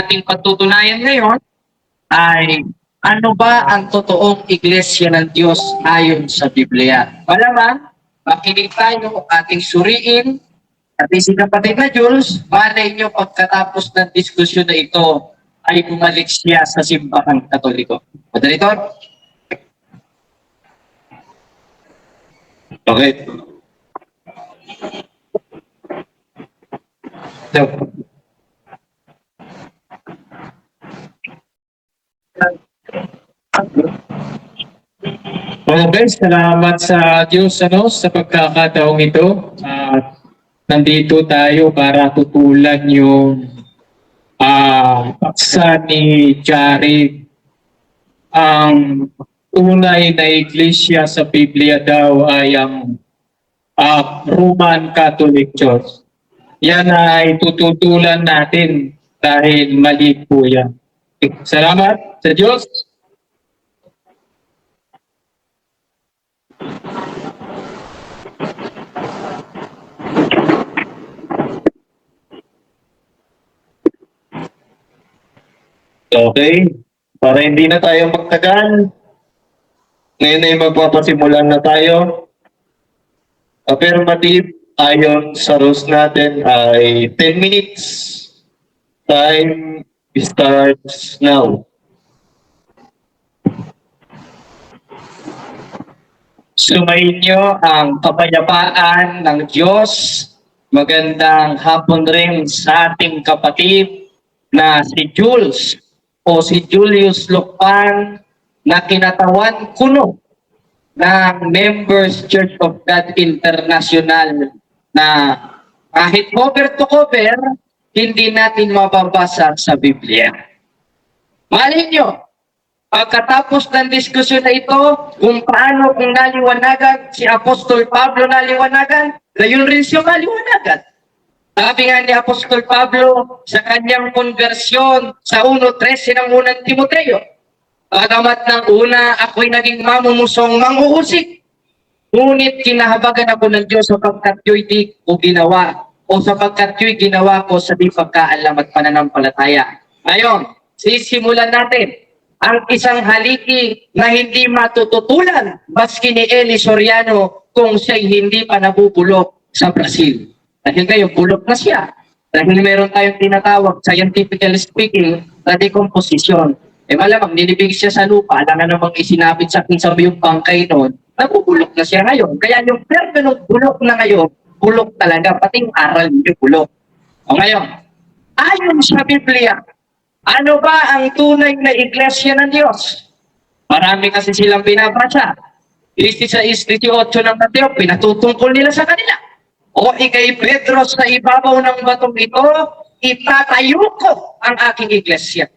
ating pagtutunayan ngayon ay ano ba ang totoong iglesia ng Diyos ayon sa Biblia. Malamang, makinig tayo, ating suriin, at si kapatid na Jules, malay nyo pagkatapos ng diskusyon na ito ay bumalik siya sa simbahan Katoliko. Moderator? Okay. So, okay, salamat sa Diyos sa pagkakataong ito. At nandito tayo para tutulan yung paksa ni Jared. Ang tunay na iglesia sa Biblia daw ay ang Roman Catholic Church. Yan ay tututulan natin dahil mali po yan. Salamat sa Diyos. Okay, para hindi na tayo magtagal, ngayon ay magpapasimulan na tayo. Affirmative, ayon sa rules natin ay 10 minutes. Time starts now. Sumayin niyo ang kapayapaan ng Diyos. Magandang hapon rin sa ating kapatid na si Jules o si Julius Lukpan na kinatawan kuno ng Members Church of God International na kahit cover to cover, hindi natin mababasa sa Biblia. Malay nyo, pagkatapos ng diskusyon na ito, kung paano kung naliwanagan, si Apostol Pablo naliwanagan, gayon rin siya maliwanagan. Sabi nga ni Apostol Pablo sa kanyang konversyon sa 1:13 ng unang Timoteo, "Bagamat ng una ako'y naging mamumusong manghuhusik, ngunit kinahabagan ako ng Diyos sapagkat yo'y di ko ginawa o sapagkat yo'y ginawa ko sa di pagkaalam at pananampalataya." Ngayon, sisimulan natin ang isang haligi na hindi matututulan maski ni Eli Soriano kung siya'y hindi pa nabubulok sa Brazil. Dahil ngayon, bulok na siya. Dahil meron tayong tinatawag, scientifically speaking, na decomposition. Malamang nilibig siya sa lupa, alam na namang isinapit sa akin sa yung bangkay noon, nabubulok na siya ngayon. Kaya yung term ng bulok na ngayon, bulok talaga, pating aral yung bulok. O ngayon, ayon sa Biblia, ano ba ang tunay na iglesia ng Diyos? Marami kasi silang binabasa. 16:18 ng Mateo, pinatutungkol nila sa kanila. O ikay Pedro, sa ibabaw ng batong ito, itatayo ko ang aking iglesia.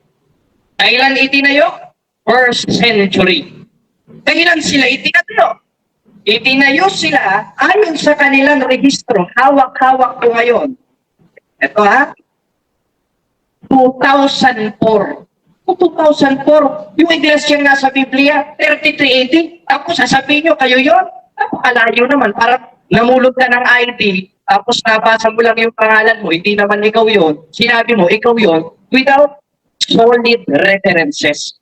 Kailan itinayo? 1st century. Kailan sila itinayo? Itinayo sila ayon sa kanilang rehistro. Hawak-hawak ko ngayon. Ito 2004. 2004, yung iglesia nga sa Biblia, 3380. Tapos sasabihin nyo, kayo yun? Napakalayo naman. Parang namulog ka ng ID, tapos nabasa mo lang yung pangalan mo, hindi naman ikaw yun. Sinabi mo, ikaw yun, without solid references.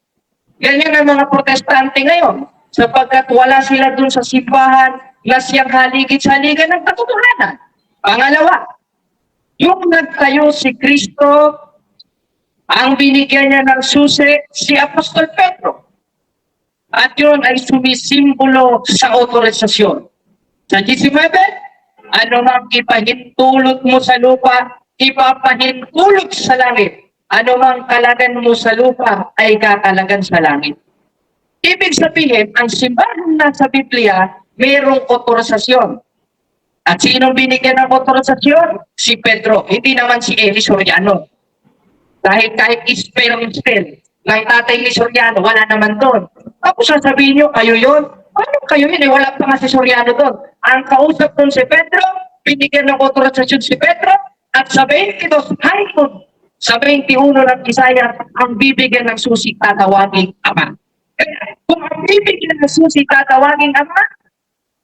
Ganyan ang mga protestante ngayon, sapagkat wala sila dun sa simbahan na siyang haligit-haligan ng katotohanan. Pangalawa, yung nagtayo si Kristo, ang binigyan niya ng susi, si Apostol Pedro. At yun ay sumisimbolo sa otorisasyon. Sa 19, ano mang ipahintulot mo sa lupa, ipapahintulot sa langit. Ano mang kalagan mo sa lupa, ay kakalagan sa langit. Ibig sabihin, ang simbahan na sa Biblia, mayroong otorisasyon. At sinong binigyan ng otorisasyon? Si Pedro, hindi naman si Eli Soriano. Dahil kahit spell ng tatay ni Soriano, wala naman doon. Tapos sasabihin nyo, kayo yun? Ano kayo yun? Wala pa nga si Soriano doon. Ang kausap doon si Pedro, binigyan ng otorisasyon si Pedro, at sa 22 hangtod, sa 21 ng Isaya, ang bibigyan ng susi tatawagin Ama. Kung ang bibigyan ng susi tatawagin Ama,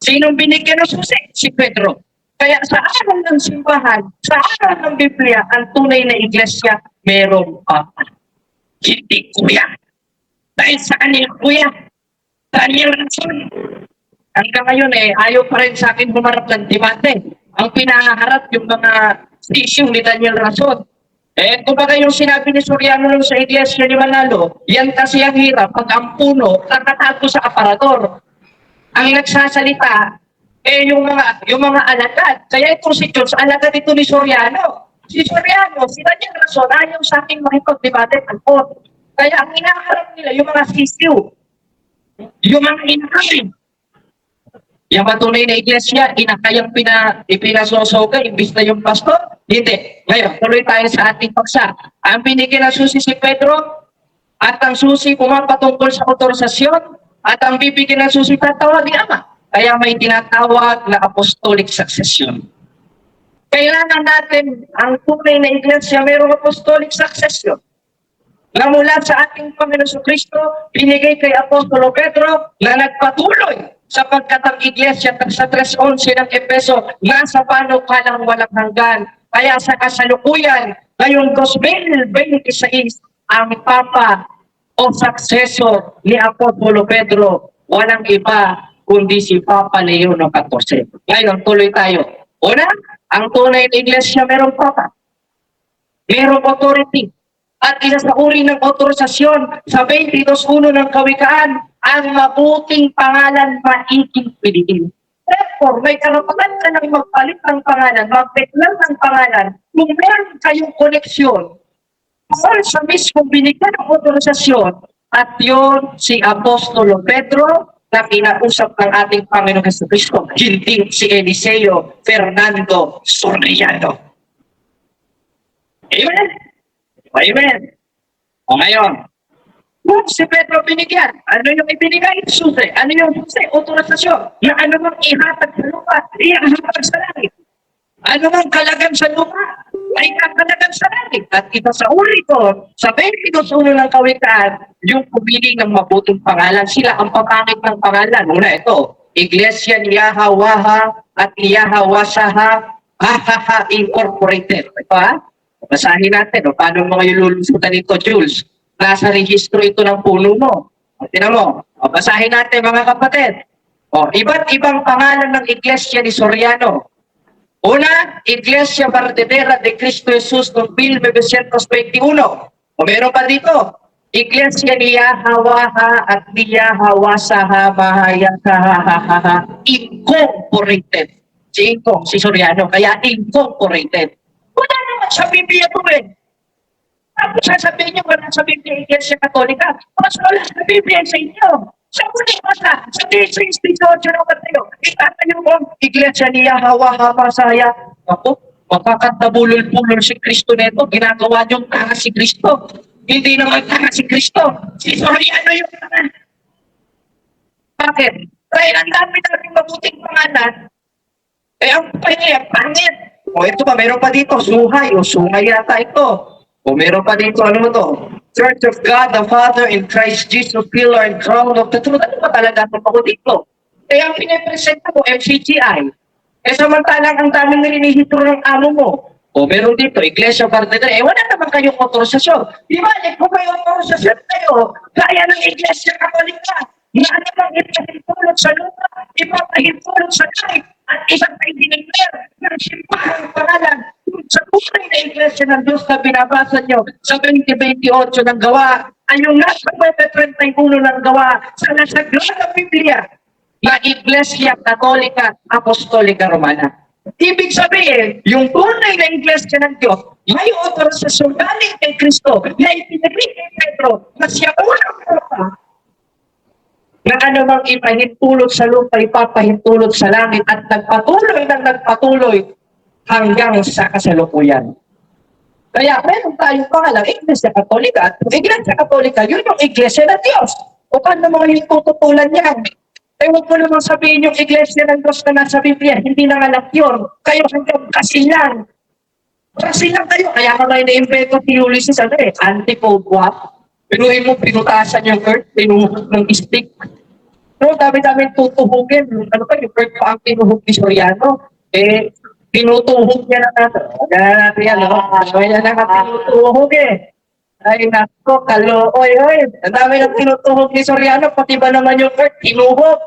sinong binigyan ng susi? Si Pedro. Kaya sa aral ng simbahan, sa aral ng Biblia, ang tunay na iglesia, merong papa. Hindi kuya. Dahil sa kanila kuya, sa kanila rason. Hanggang ngayon ayaw pa rin sa akin humarap ng debate. Ang pinaharap yung mga issue ni Daniel Rason. Kumbaga yung sinabi ni Soriano nung sa iglesia ni Manalo, yan kasi ang hirap pag ang puno nakatago sa aparador. Ang nagsasalita, yung mga alagad. Kaya itong si George, alagad ito ni Soriano. Si Soriano, si Daniel Rason, ayaw sa akin makipag-debate tangkot. Kaya ang inaharap nila, yung mga issue, yung mga inaharap. Yung patunay na iglesia, inakayang ipinasosoga, imbis na yung pastor. Hindi. Ngayon, tuloy tayo sa ating paksa. Ang binigyan ng susi si Pedro, at ang susi pumapatungkol sa otorisasyon, at ang bibigyan ng susi tatawag ni Ama. Kaya may tinatawag na apostolic succession. Kailangan natin ang tunay na iglesia mayroong apostolic succession. Na mula sa ating Panginoon Kristo, binigay kay Apostolo Pedro na nagpatuloy sapagkat ang iglesia sa 3:11 ng Efeso nasa panukalang walang hanggan. Kaya sa kasalukuyan, ngayong 2026, ang Papa o successor ni Apostolo Pedro, walang iba kundi si Papa Leo XIV. Ngayon, tuloy tayo. Una, ang tunay na iglesia merong Papa. Merong authority. At isa sa uri ng otorisasyon sa 22:1 ng Kawikaan, ang mabuting pangalan maiking piliin. Therefore, may karapatan ka nang magpalit ng pangalan, magpeklan ng pangalan, kung meron kayong koneksyon sa mismo binigyan ng otorisasyon, at yun si Apostolo Pedro na kinausap ng ating Panginoong Jesucristo, hindi si Eliseo Fernando Soriano. Amen? Amen. O ngayon, kung si Pedro binigyan, ano yung ibinigay? Susi. Ano yung susi? Otorisasyon. Na ano mang ihatag sa lupa, ihatag sa langit. Ano mang kalagan sa lupa, ay kakalagan sa langit. At ito sa uri ko, sa 22:1 ng Kawikaan, yung pumili ng mabuting pangalan. Sila ang papangit ng pangalan. Una ito, Iglesia ni Yahawaha at Yahawasaha Hahaha Incorporated. Ito ha? Basahin natin, paano mo kayo lulusutan ito, Jules? Nasa rehistro ito ng puno mo. Tingnan mo. Basahin natin, mga kapatid. Iba't ibang pangalan ng Iglesia ni Soriano. Una, Iglesia Verdadera de Cristo Jesus noong 1921. Meron pa dito, Iglesia ni Yahawaha at ni Yahawasaha Mahayasaha Incorporated. Si Soriano, kaya Incorporated. Wala naman sa Biblia ito Tapos sasabihin niyo, wala sa Biblia Iglesia Katolika. Mas wala sa Biblia sa inyo. Sa ulit basta, sa 18 ng Mateo, itatayo mo, Iglesia ni Yahawaha Masaya. Ako, mapakatabulol-pulol si Kristo neto. Ginagawa niyong tanga si Kristo. Hindi naman tanga si Kristo. Si Soriano yung tanga. Bakit? Dahil ang dami natin mabuting pangalan, ang pangit. Ito ba, meron pa dito, Suhay, Sungay yata ito. Meron pa dito, ano mo to? Church of God, the Father, in Christ Jesus, Pillar and Crown of the Truth. Ano ba talaga ito pa ko dito? Kaya ang pinipresent ko, FCGI. Samantalang ang daming nilihitro ng amo mo. Meron dito, Iglesia Verdadera. Wala naman kayong otorisasyon. Di ba, kung may otorisasyon kayo, kaya ng Iglesia Katolika, na ano lang ipahintulot sa lupa, ipapahintulot sa langit, at isang may dinigler ng simpahang pangalan sa tunay na Iglesia ng Diyos na binabasa nyo sa 2028 ng Gawa, ay yung nasa 31 ng Gawa sa Sagrada Biblia na Iglesia Katolika Apostolika Romana. Ibig sabihin, yung tunay na Iglesia ng Diyos, may otorisasyon galing kay Kristo na ipinagay kay Pedro na siya unang na anumang ipahintulot sa lupa, ipapahintulot sa langit at nagpatuloy hanggang sa kasalukuyan. Kaya meron tayong pangalang Iglesia Katolika. At Iglesia Katolika, yun yung Iglesia ng Diyos. O paano mga yung tututulan niyan? Huwag mo namang sabihin yung Iglesia ng Diyos na nasa Biblia, hindi nanganak yun. Kayo hanggang kasilan. Kasilan kayo. Kaya ka may na-invento si Ulysses, anti-pope what? Pinuhin mo, pinutasan yung earth, pinuhog ng stick. No, dami-dami tutuhugin. Ano pa, yung earth pa ang pinuhog ni Soriano. Tinutuhog niya na natin. Ganyan yan, no? Ganyan na tinutuhog eh. Ay, nako, oy, oy. Ang dami ng tinutuhog ni Soriano, pati ba naman yung Kurt, tinuhog.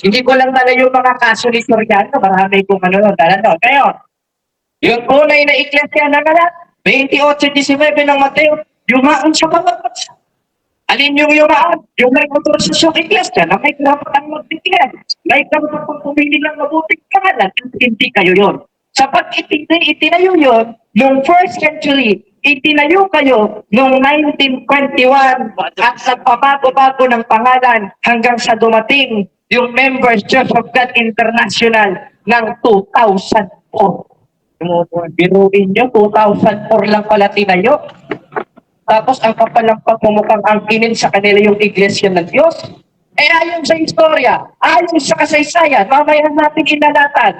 Hindi ko lang dala yung mga kaso ni Soriano, marami kong dala doon. Ngayon, yung tunay na iglesia na ngalat, 28:19 ng Mateo, yumaan sa bawat bansa. Alin yung yumaan? Yung may otorisasyon iglesia na may karapatan magtitigan, may karapatan pumili ng mabuting pangalan, hindi kayo yon. Sapat itinayo yon noong first century, itinayo kayo noong 1921 at nagpabago-bago ng pangalan hanggang sa dumating yung Members Church of God International ng 2004. Biruin nyo, 2004 lang pala tinayo. Tapos ang kapalang pagmumukhang angkinin sa kanila yung iglesia ng Diyos. Eh ayon sa istorya, ayon sa kasaysayan, mamaya natin inalatan.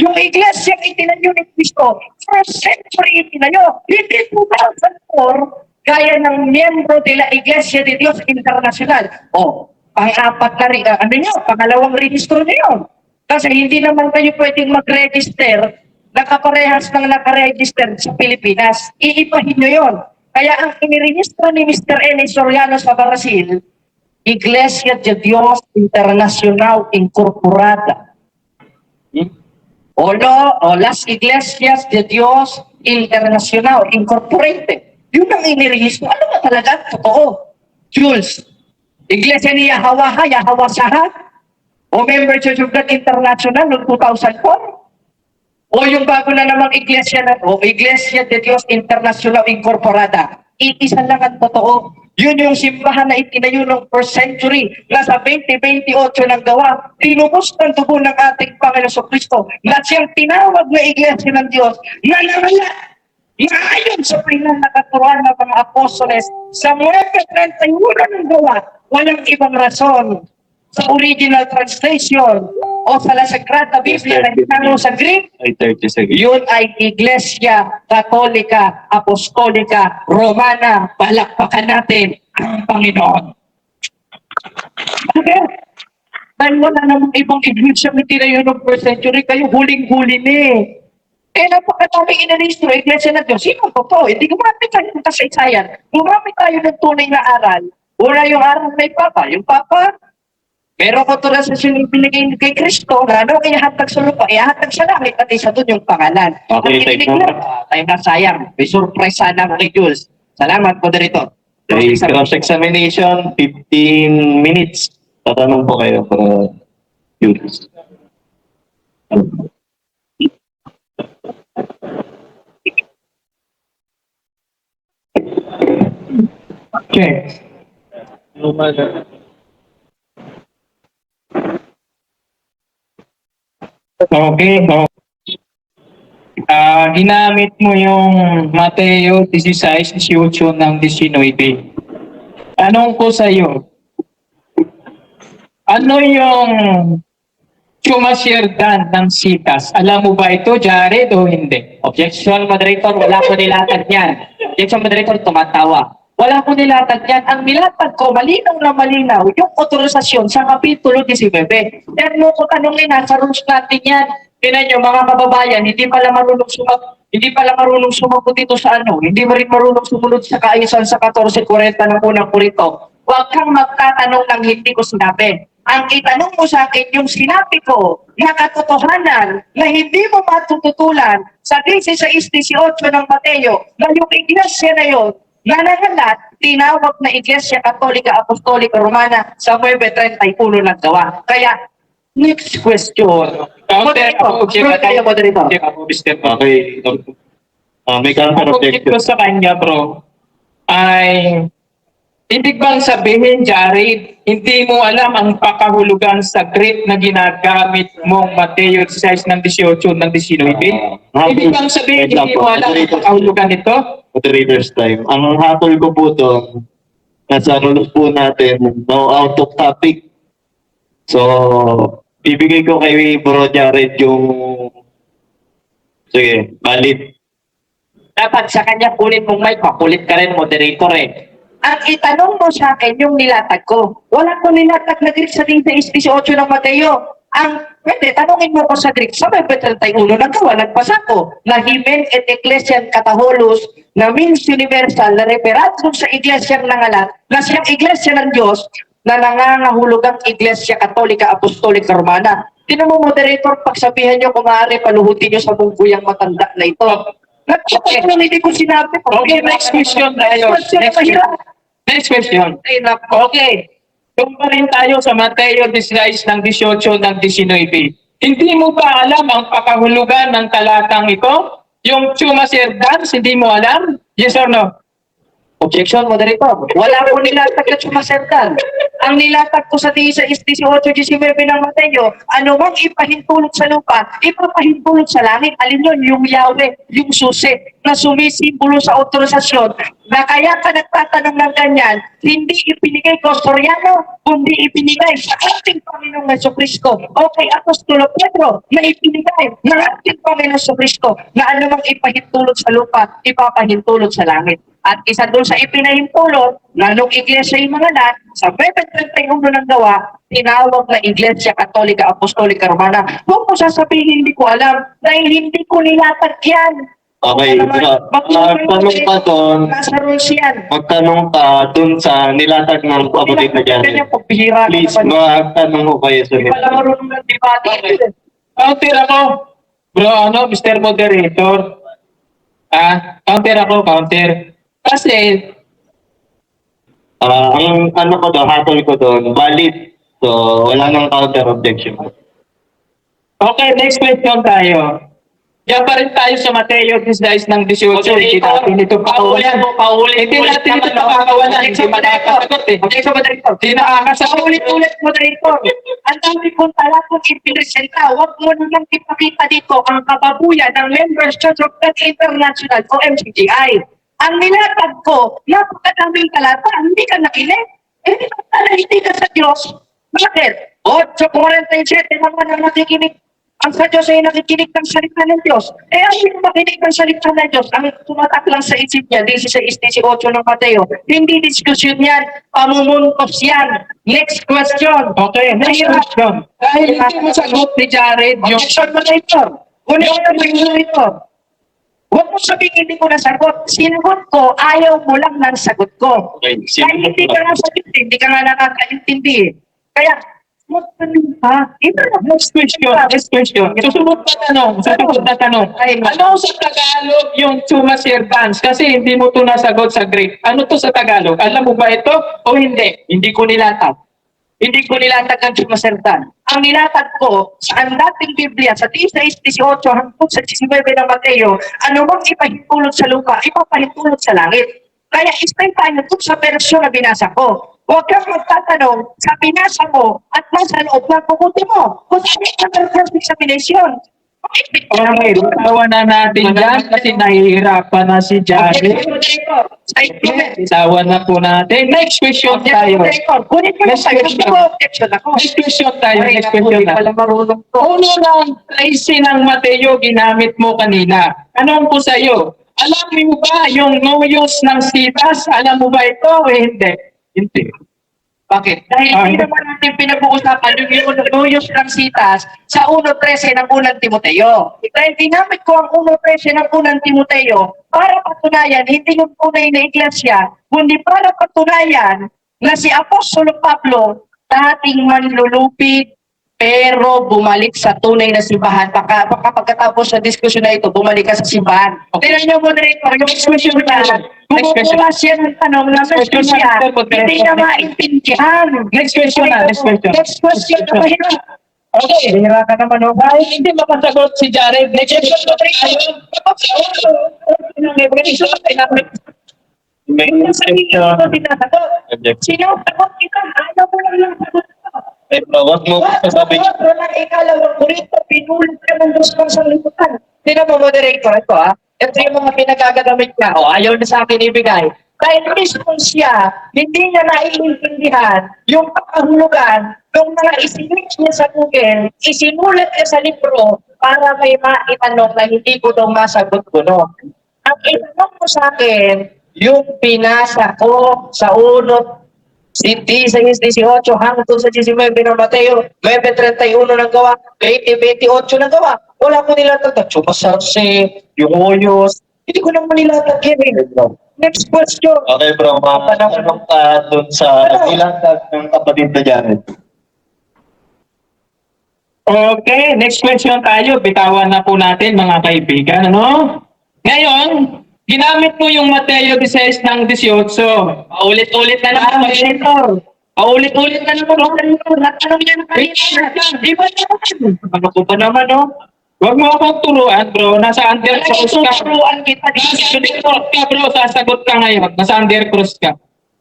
Yung iglesia itinayo ni Cristo, first century itinayo, hindi 2004, gaya ng miyembro de la Iglesia de Dios Internacional. O, pang-apat na rin, pangalawang registro nyo yun. Kasi hindi naman kayo pwedeng mag-register nakaparehas ng nakaregister sa Pilipinas. Iipahin nyo yun. Kaya ang inirehistro ni Mr. N. Soriano sa Brazil, Iglesia de Dios Internacional Incorporada. O Las Iglesias de Dios Internacional Incorporated. Yun ang inirehistro. Ano ba talaga? Totoo. Jules, Iglesia ni Yahweh Sahat, o Member Church of God International noong 2004, o yung bago na namang iglesia na o Iglesia de Dios Internacional Incorporada. Iisa lang ang totoo. Yun yung simbahan na itinayo noong first century na sa 2028 ng gawa. Tinubos ng dugo ng ating Panginoon Kristo na siyang tinawag na iglesia ng Diyos na nawala. Ayon sa pinakaturuan ng mga apostoles sa 9:31 ng gawa, walang ibang rason sa original translation o sa La Sagrada Biblia na hinango sa Greek, yun ay Iglesia Katolika, Apostolika, Romana. Palakpakan natin ang Panginoon. Okay? Dahil wala namang ibang iglesia na tinayo ng first century, kayo huling-huli ni. Napakadaming inaristro, iglesia na Diyos. Sino po? Hindi gumamit tayo ng kasaysayan. Gumamit tayo ng tunay na aral. Una yung aral may Papa. Yung Papa, pero kung tulad sa binigay kay Kristo, na ihahatag sa lupa, ihahatag sa langit, at isa doon yung pangalan. Okay, tayo na sayang. May surprise sana kay Jules. Salamat, moderator. Cross-examination, 15 minutes. Tatanong po kayo para Jules. Okay. Okay. Ginamit mo yung Mateo 16:18 ng 19. Anong ko sa'yo? Ano yung sumasyerdan ng sitas? Alam mo ba ito, Jared, o hindi? Objection, moderator. Wala ko nilatag yan. Objection, moderator. Tumatawa. Wala ko nilatag yan. Ang nilatag ko, malinaw na malinaw, yung otorisasyon sa Kapitulo 19. Then mo ko tanongin, nasa rules natin yan. Tinan nyo, mga kababayan, hindi pala marunong sumagot dito sa hindi rin marunong sumunod sa kaayusan sa 14:40 ng unang Korinto. Huwag kang magtatanong ng hindi ko sinabi. Ang itanong mo sa akin, yung sinabi ko na katotohanan na hindi mo matututulan sa 16:18 ng Mateo na yung iglesia na yun, na nangalat, tinawag na Iglesia Katolika Apostolika Romana sa 9:31 ng gawa. Kaya, next question. Moderator. Okay. May counter objection. Sa kanya, bro, ay ibig bang sabihin, Jared, hindi mo alam ang pakahulugan sa Greek na ginagamit mong Mateo 16 ng 18 ng 19? Ibig bang sabihin, hindi mo alam ang pakahulugan nito? Moderator's time. Ang hatol ko po doon, nasa rules po natin, no out of topic. So, ibigay ko kay Bro Jared yung sige, valid. Dapat sa kanya kulit mong mic, makulit ka rin, moderator eh. Ang itanong mo sa akin yung nilatag ko. Wala ko nilatag na Greek sa 16:18 ng Mateo. Pwede, tanongin mo ko sa Greek, sa may 31 nagawa, nagbasa ko, na Hymen et Ecclesiam Catholicos, na means universal, na referat dun sa iglesyang nangalat, na siyang iglesia ng Diyos, na nangangahulugang Iglesia Katolika Apostolika Romana. Tinan mo, moderator, pagsabihan nyo, kung maaari, paluhutin nyo sa bungkuyang matanda na ito. Nagpapagano, hindi ko sinabi. Okay, next question tayo. Next question. Ay, nako. Okay. Doon pa rin tayo sa Mateo 16 ng 18 ng 19. Hindi mo ba alam ang pakahulugan ng talatang ito? Yung Chuma Serdans, hindi mo alam? Yes or no? Objection, moderator. Wala ko nilatag na sumasertan. Ang nilatag ko sa 18-19 ng Mateo, ano mang ipahintulot sa lupa, ipapahintulot sa langit. Alin yun? Yung Yahweh, yung susi, na sumisimbolo sa otorisasyon, na kaya ka nagtatanong ng ganyan, hindi ipinigay ko Soriano, kundi ipinigay sa ating Panginoong Jesucristo. Okay, Apostolo Pedro, na ipinigay ng ating Panginoong Jesucristo, na ano mang ipahintulot sa lupa, ipapahintulot sa langit. At isa doon sa ipinahintulot, na nung iglesia yung mga lahat, sa 31 ng gawa, tinawag na Iglesia Katolika Apostolika Romana. Huwag mo sasabihin, hindi ko alam, dahil hindi ko nilatag yan. Okay, magtanong ka doon, Nasa rules yan. magtanong ka doon sa nilatag ng kapatid na dyan. Ganyan, pagbihira ka Please, naman. magtanong mo kayo sa Hindi pala marunong ng debate. Counter ako. Bro, Mr. Moderator. Counter ako, counter. Kasi, ang ano ko doon, hatol ko doon, valid. So, wala nang counter objection. okay, next question tayo. Diyan pa rin tayo sa Mateo 16 ng 18. Hindi natin ito pakawalan. Hindi natin ito pakawalan. Hindi makakasagot eh. Okay, so moderator. Hindi nakakasagot. Ulit, moderator. Ang dami kong talatong ipinesenta. Huwag mo naman ipakita dito ang kababuyan ng Members Church of God International o MCGI. Ang nilatag ko, napakadaming talata, hindi ka nakinig. Hindi ka sa Diyos. Bakit? 8:47 naman ang nakikinig. Ang sa Diyos ay nakikinig ng salita ng Diyos. Ang hindi makinig ng salita ng Diyos, ang tumatak lang sa isip niya, 16-18 ng Mateo, hindi diskusyon yan, pamumuntos yan. Next question. Okay, next question. Dahil hindi mo sagot ni Jared yung... Objection mo na ito. Ito. Huwag mo sabihin hindi ko nasagot. Sinagot ko, ayaw mo lang ng sagot ko. Okay, Kaya hindi ka nga sagot, hindi ka nga nakakaintindi. Kaya, Next question. Susunod na tanong. Ano sa Tagalog yung Chuma Serdans? Kasi hindi mo ito nasagot sa Greek. Ano to sa Tagalog? Alam mo ba ito o hindi? Hindi ko nilatag. Hindi ko nilatag ang sumasertan. Ang nilatag ko sa ang dating Biblia, sa 16-18 hanggang sa 19 ng Mateo, ano bang ipahintulot sa lupa, ipapahintulot sa langit. Kaya stay tayo dun sa versyon na binasa ko. Huwag kang magtatanong sa binasa mo at nasa loob ng puputi mo. Kung saan yung first examination. Okay, tawa na natin dyan kasi nahihirapan na si Jared. Tawa na po natin. Next question tayo. Kunin ko yung sayo. Objection ako. Next question tayo. Next question tayo. Uno ng tracy ng Mateo ginamit mo kanina. Anong po sa'yo? Alam mo ba yung no use ng sitas? Alam mo ba ito o hindi? Hindi. Bakit? Dahil hindi naman natin pinag-uusapan yung no-use ng sitas sa 1.13 ng unang Timoteo. Dahil ginamit ko ang 1.13 ng unang Timoteo para patunayan, hindi yung tunay na iglesia, kundi para patunayan na si Apostolo Pablo dating manlulupig pero bumalik sa tunay na simbahan. Baka pagkatapos sa diskusyon na ito, bumalik ka sa simbahan. Okay. Tignan niyo, moderator, yung diskusyon na kumukuha siya ng tanong na siya, hindi na maintindihan. Next question na. Next question. Next question na mahirap. Okay. Mahirap ka naman, oh. Dahil hindi makasagot si Jared. Next question na tayo. Sino sagot kita? Ayaw mo lang yung sagot ko. Huwag mo sasabihin. Ikalawang kurito, pinulit ka ng Diyos kong sanlibutan. Sino mo, moderator? Ito, ito yung mga pinagagagamit niya. Ayaw na sa akin ibigay. Dahil mismo siya, hindi niya naiintindihan yung pakahulugan ng mga isinex niya sa Google, isinulat niya sa libro para may maitanong na hindi ko daw masagot ko, no? Ang itanong mo sa akin, yung binasa ko sa 1 16:18 hanggang sa 19 ng Mateo, 9:31 ng gawa, 20:28 ng gawa. Wala ko nilatag. Chumasarse, yung Hoyos. Hindi ko naman nilatag yan eh. Next question. Okay bro, matanong ka dun sa ilang tag ng kapatid na Janet. Okay, next question tayo. Bitawan na po natin mga kaibigan. Ano? Ngayon, ginamit mo yung Mateo 16 ng 18. Paulit-ulit na naman, Senator. Paulit-ulit na naman, Senator. Natanong niya na kanina. Di ba naman? Ano ko ba naman, no? Huwag mo akong turuan, bro. Nasa undercross ka. Tuturuan kita. Sasagot ka, bro. Sasagot ka ngayon. Nasa undercross ka.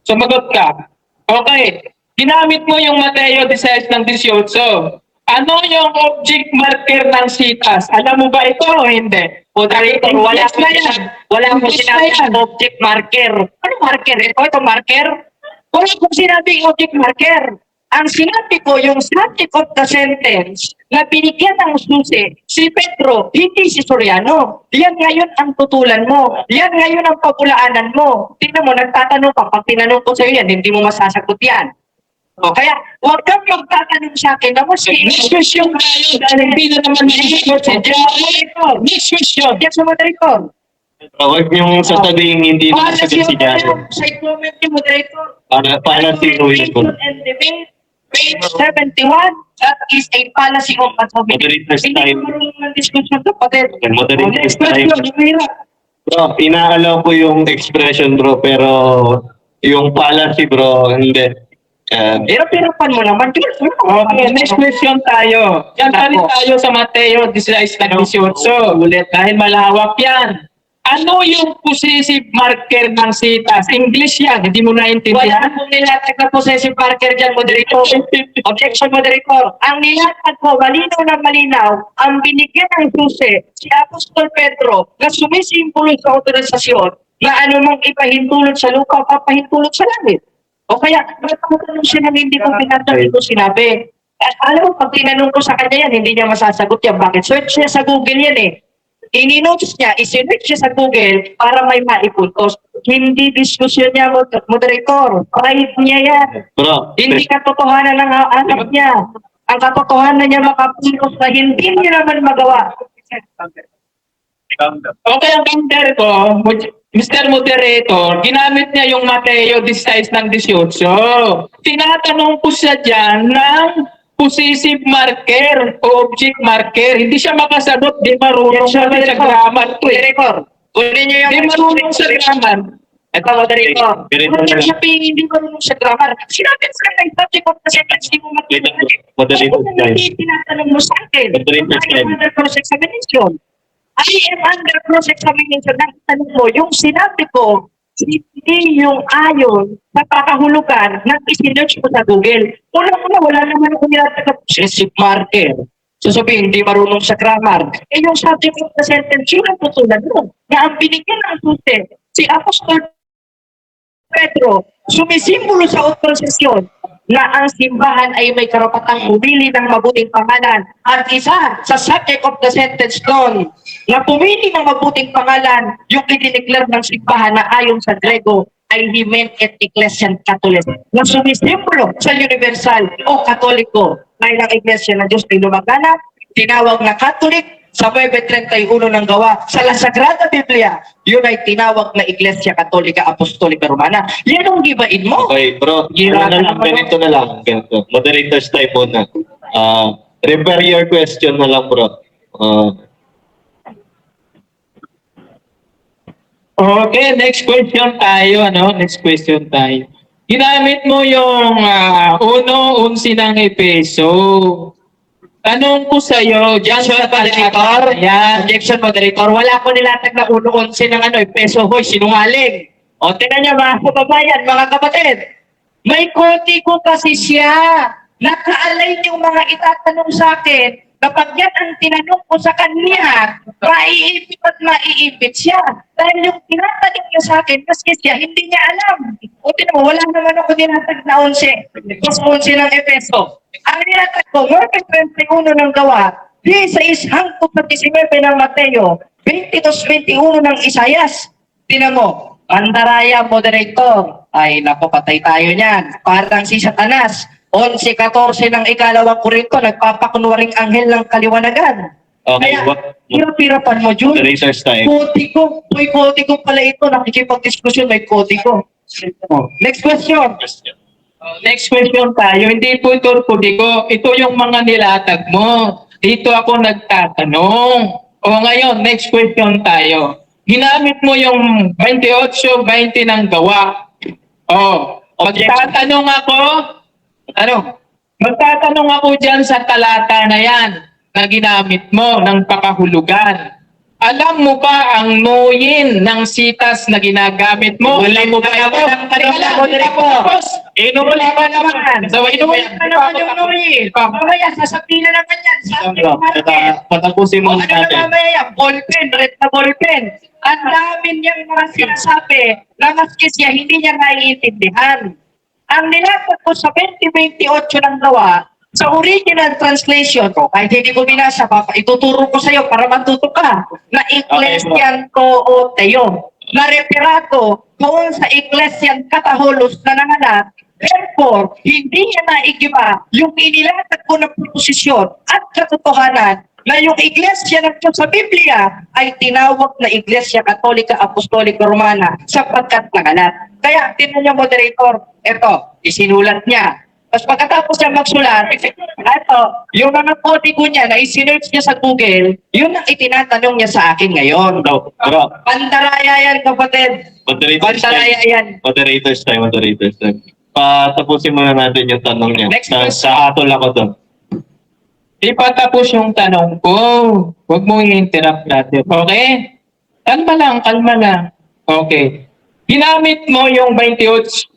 Sumagot ka. Okay. Ginamit mo yung Mateo 16 ng 18. Ano yung object marker ng sitas? Alam mo ba ito o hindi? Moderator, wala akong sinabi ng object marker. Ano marker? Ito marker? Wala akong sinabing object marker. Ang sinabi ko, yung subject of the sentence na binigyan ng susi, si Pedro, hindi si Soriano. Yan ngayon ang tutulan mo. Yan ngayon ang pabulaanan mo. Tingnan mo, nagtatanong ka. Pag tinanong ko sa iyo yan, hindi mo masasagot yan. O, kaya, huwag kang magtatanong sa akin na mas Next question tayo. Dahil hindi na naman next question. Next question. Yes, moderator. Huwag niyong sasabihin hindi na sasagot si Janet. Sa comment ni moderator. Para sinuhin ko. And debate, page 71, that is a policy of authority. Moderator's Hindi time. ko marunong ng discussion to, kapatid. Moderator's Next question, time. yung hirap. Bro, inaalaw ko yung expression bro, pero yung policy bro, hindi. Hirap-hirapan mo naman. Okay, next question tayo. Yan pa rin tayo sa Mateo 16 ng 18. Ulit, dahil malawak yan. Ano yung possessive marker ng sitas? English yan, hindi mo Wala naintindihan. akong nilatag na possessive marker dyan, moderator. Objection, moderator. Ang nilatag ko, malinaw na malinaw, ang binigyan ng susi, si Apostol Pedro, na sumisimbolo sa autorisasyon, na anumang ipahintulot sa lupa, papahintulot sa langit. O kaya, ba't ako tanong siya na hindi ko pinatanong ko sinabi? At alam mo, pag tinanong ko sa kanya yan, hindi niya masasagot yan. Bakit? Search niya sa Google yan eh. Ini-notice niya, isinearch siya sa Google para may maipuntos. Hindi diskusyon niya, moderator. Pride niya yan. Bro, Hindi katotohanan ng anak niya. Ang katotohanan niya makapuntos na hindi niya naman magawa. Okay, ang counter ko, Mr. Moderator, ginamit niya yung Mateo 16 ng 18. Tinatanong ko siya dyan ng possessive marker o object marker. Hindi siya makasagot, di marunong siya sa grammar. Moderator, kunin niyo yung Di marunong sa grammar. Ito, moderator. Moderator Kung na lang. sabihin, hindi marunong sa grammar. Sinabi ko sa yung subject of the sentence, hindi mo matulungan. Moderator Ano time. hindi tinatanong mo sa akin? Moderator I am time. under cross-examination. I am under cross-examination. Nagtanong mo, yung sinabi ko, hindi yung ayon sa kakahulugan na isinearch mo sa Google. Wala naman ako nilatag na possessive marker. Sasabihin, hindi marunong sa grammar. Eh yung subject of the sentence, yun ang tutulan mo. Na ang binigyan ng susi, si Apostol Pedro, sumisimbolo sa autorisasyon na ang simbahan ay may karapatang pumili ng mabuting pangalan. At isa sa subject of the sentence doon, na pumili ng mabuting pangalan, yung idineclare ng simbahan na ayon sa Grego ay Hymen et Ecclesiam Catholic, na sumisimbolo sa universal o katoliko na ilang iglesia ng Diyos ay lumaganap, tinawag na Catholic, sa 9:31 ng gawa, sa La Sagrada Biblia, yun ay tinawag na Iglesia Katolika Apostolika Romana. Yan ang gibain mo. Okay, bro. Ganito na lang. Ganito. Moderator's time muna. Repair your question na lang, bro. Okay, next question tayo. Next question tayo. Ginamit mo yung 1:11 ng Efeso. Tanong ko sa iyo, diyan sa Moderator, yan. objection, moderator, wala ko nilatag na 1:11 ng peso, hoy, sinungaling. O, tingnan niyo mga kababayan, mga kapatid, may koti ko kasi siya. Naka-align yung mga itatanong sa akin. Kapag yan ang tinanong ko sa kanya, maiipit at maiipit siya. Dahil yung tinatanong niya sa akin, kasi siya, hindi niya alam. O, tingnan mo, wala naman ako nilatag na 11. Mas 11 ng Efeso. Ang nilatag ko, 9:31 ng gawa, 16 hanggang 19 ng Mateo, 22-21 ng Isayas. Tinan mo, Pandaraya, moderator. Ay, naku, patay tayo niyan. Parang si Satanas. 11-14 ng ikalawang Korinto, nagpapakunwaring anghel ng kaliwanagan. Okay, Kaya, what? hirap-hirapan mo, Jun. Moderator's time. Koti ko. May koti ko pala ito. Nakikipag-diskusyon, may koti ko. Next question. Next question tayo. Hindi po ito ko. Ito yung mga nilatag mo. Dito ako nagtatanong. O ngayon, next question tayo. Ginamit mo yung 28-20 ng gawa. O, magtatanong ako. Ano? Magtatanong ako dyan sa talata na yan na ginamit mo ng pakahulugan. Alam mo ba ang nuyin ng sitas na ginagamit mo? Alam mo ba ito? Inuuli pa naman. Inuuli pa naman yung nuyin. Mamaya, sasabihin na naman yan. Sabi ng market. Patapusin O mo ano na natin. mamaya yan? Ballpen, red na ballpen. Ang dami niyang mga sinasabi na maski siya hindi niya naiintindihan. Ang nilatag ko sa 2028 ng gawa, sa original translation ko, kahit hindi ko binasa, ituturo ko sa iyo para matuto ka, na Ecclesian o Teo, na referado doon sa Ecclesian Kataholos na nanganak. Therefore, hindi niya naigiba yung inilatag ko na proposisyon at katotohanan na yung Iglesia ng Diyos sa Biblia ay tinawag na Iglesia Katolika Apostolika Romana sapagkat nanganak. Kaya, tinan niyo, moderator, eto, isinulat niya. Tapos pagkatapos niya magsulat, ito, yung mga kodigo niya na isinerch niya sa Google, yun ang itinatanong niya sa akin ngayon. Bro, Pandaraya yan, kapatid. moderator's Pandaraya time. yan. Moderator's time, moderator's time. Patapusin muna natin yung tanong niya. Next Sa question. hatol ako doon. Ipatapos yung tanong ko. Huwag mo i-interrupt natin. Okay? Kalma lang. Okay. Ginamit mo yung 28-20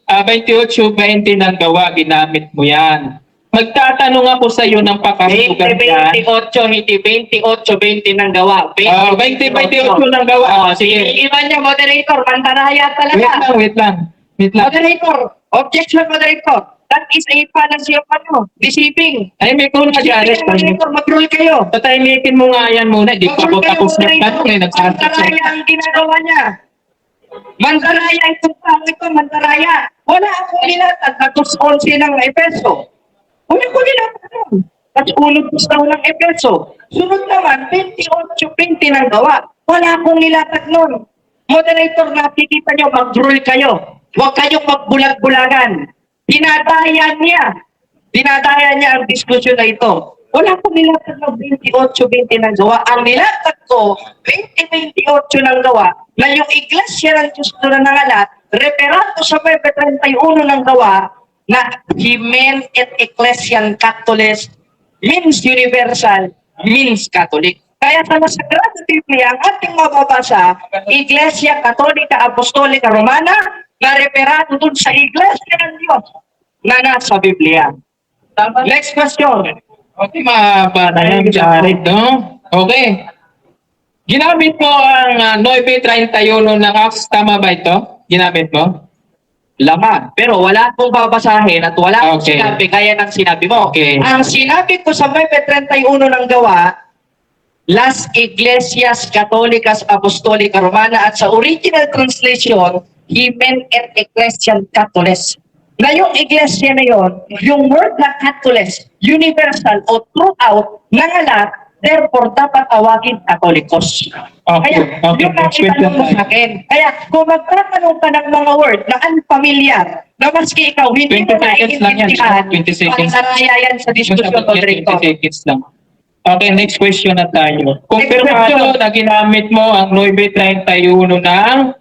ng gawa. Ginamit mo yan. Magtatanong ako sa iyo ng pakahulugan yan. 20-28, hindi 28-20 ng gawa. 20-28 ng gawa. Sige. Iiwan niya, moderator, pandaraya talaga. Wait lang. Moderator, objection, moderator. That is a fallacy of deceiving. Ay, may kung nag-aris pa. Moderator, mag-rule kayo. Tatahimikin mo nga yan muna. Di pa ako tapos ng tanong eh. Mandaraya ang ginagawa niya. Mandaraya itong tao ito, mandaraya. Wala akong nilatag na 11 ng Epeso. Wala akong nilatag nun. At ulog gusto ng Epeso. Sunod naman, 28-20 ng gawa. Wala akong nilatag nun. Moderator, nakikita niyo, mag-rule kayo. Huwag kayong magbulag-bulagan. Dinadaya niya ang diskusyon na ito. Wala akong nilatag ng 28-20 ng gawa. Ang nilatag ko, 20-28 ng gawa, na yung Iglesia ng Diyos na nangalat, referado sa 31 ng gawa, na Hymen et Ecclesian Catholicos means universal, means Catholic. Kaya sa Sagrada Biblia, ang ating mababasa, Iglesia Katolika Apostolika Romana, na referado dun sa Iglesia ng Diyos na nasa Biblia. Next question. Okay, mahaba na yan, Jared, no? Okay. Ginamit mo ang 9:31 ng Acts, tama ba ito? Ginamit mo? Laman. Pero wala akong babasahin at wala akong Okay. sinabi kaya ng sinabi mo. Okay. Ang sinabi ko sa 9:31 ng gawa, Las Iglesias Católicas Apostolica Romana at sa original translation, Hymen et Ecclesian Catholicos. Na yung iglesia na yon, yung word na Catholicos, universal o throughout, nangalat, therefore dapat tawagin Katolikos. Okay. Kaya, Okay. yung Next nakitanong question mo tayo. sa akin. Kaya, kung magtatanong ka ng mga word na unfamiliar, na maski ikaw, hindi 20 mo seconds lang yan. naiintindihan, 20 seconds. pansaraya yan sa diskusyon, 20 moderator. seconds lang. Okay, next question na tayo. Kung Next question. na ginamit mo ang 9:31 ng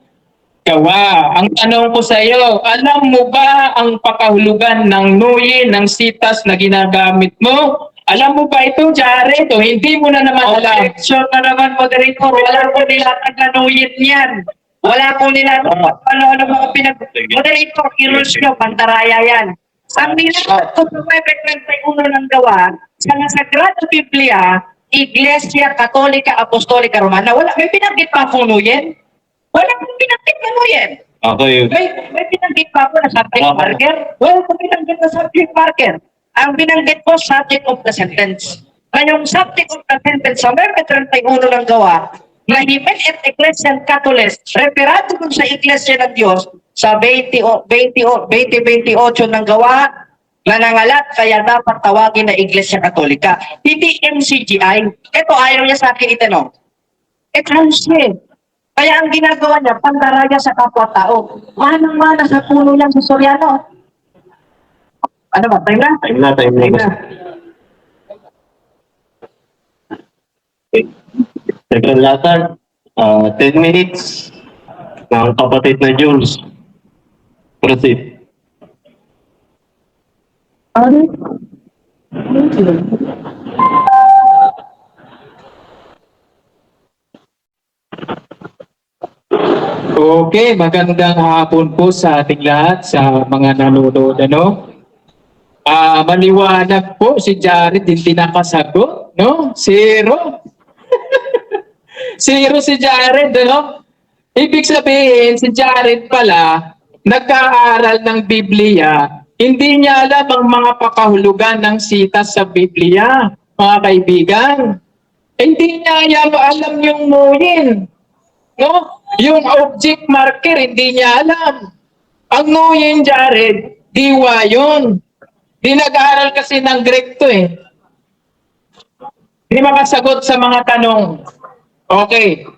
gawa. Ang tanong ko sa iyo, alam mo ba ang pakahulugan ng nuyin, ng sitas na ginagamit mo? Alam mo ba ito, Jared? O hindi mo na naman alam? Objection na naman, moderator. Wala ko nilatag na nuyin yan. Wala ko nilatag. Ano mga pinag... Moderator, i-rules nyo, pantaraya yan. Ang nilatag ko sa 9:31 ng gawa, sa Sagrada Biblia, Iglesia Katolika Apostolika Romana, wala, may pinanggit pa akong nuyin? Wala akong pinanggit na nuyin. Okay. May binanggit pa ako na subject marker? Well, kung binanggit na subject marker, ang binanggit ko subject of the sentence. Na yung subject of the sentence sa 9:31 ng gawa, Regimen et Ecclesiam Catholicos, referado dun sa Iglesia ng Diyos sa 20:28 ng gawa, nanangalat, kaya dapat tawagin na Iglesia Katolika. Hindi MCGI. Ito, ayaw niya sa akin itanong. Council. Kaya ang ginagawa niya, pandaraya sa kapwa-tao. Manang-mana sa puno lang sa Soriano. Ano ba? Time na? Time na. Second latag, 10 minutes ng kapatid na Jules. Proceed. Okay, magandang hapon po sa ating lahat, sa mga nanonood, ano? Maliwanag po si Jared, hindi nakasagot, no? Zero. Zero si Jared, ano? Ibig sabihin, si Jared pala, nag-aaral ng Biblia, hindi niya alam ang mga pakahulugan ng sitas sa Biblia, mga kaibigan. Hindi niya alam yung nguyen, no? Yung object marker, hindi niya alam. Ang nguyen, Jared, diwa yun. Di nag-aaral kasi ng Greek to eh. Hindi makasagot sa mga tanong. Okay.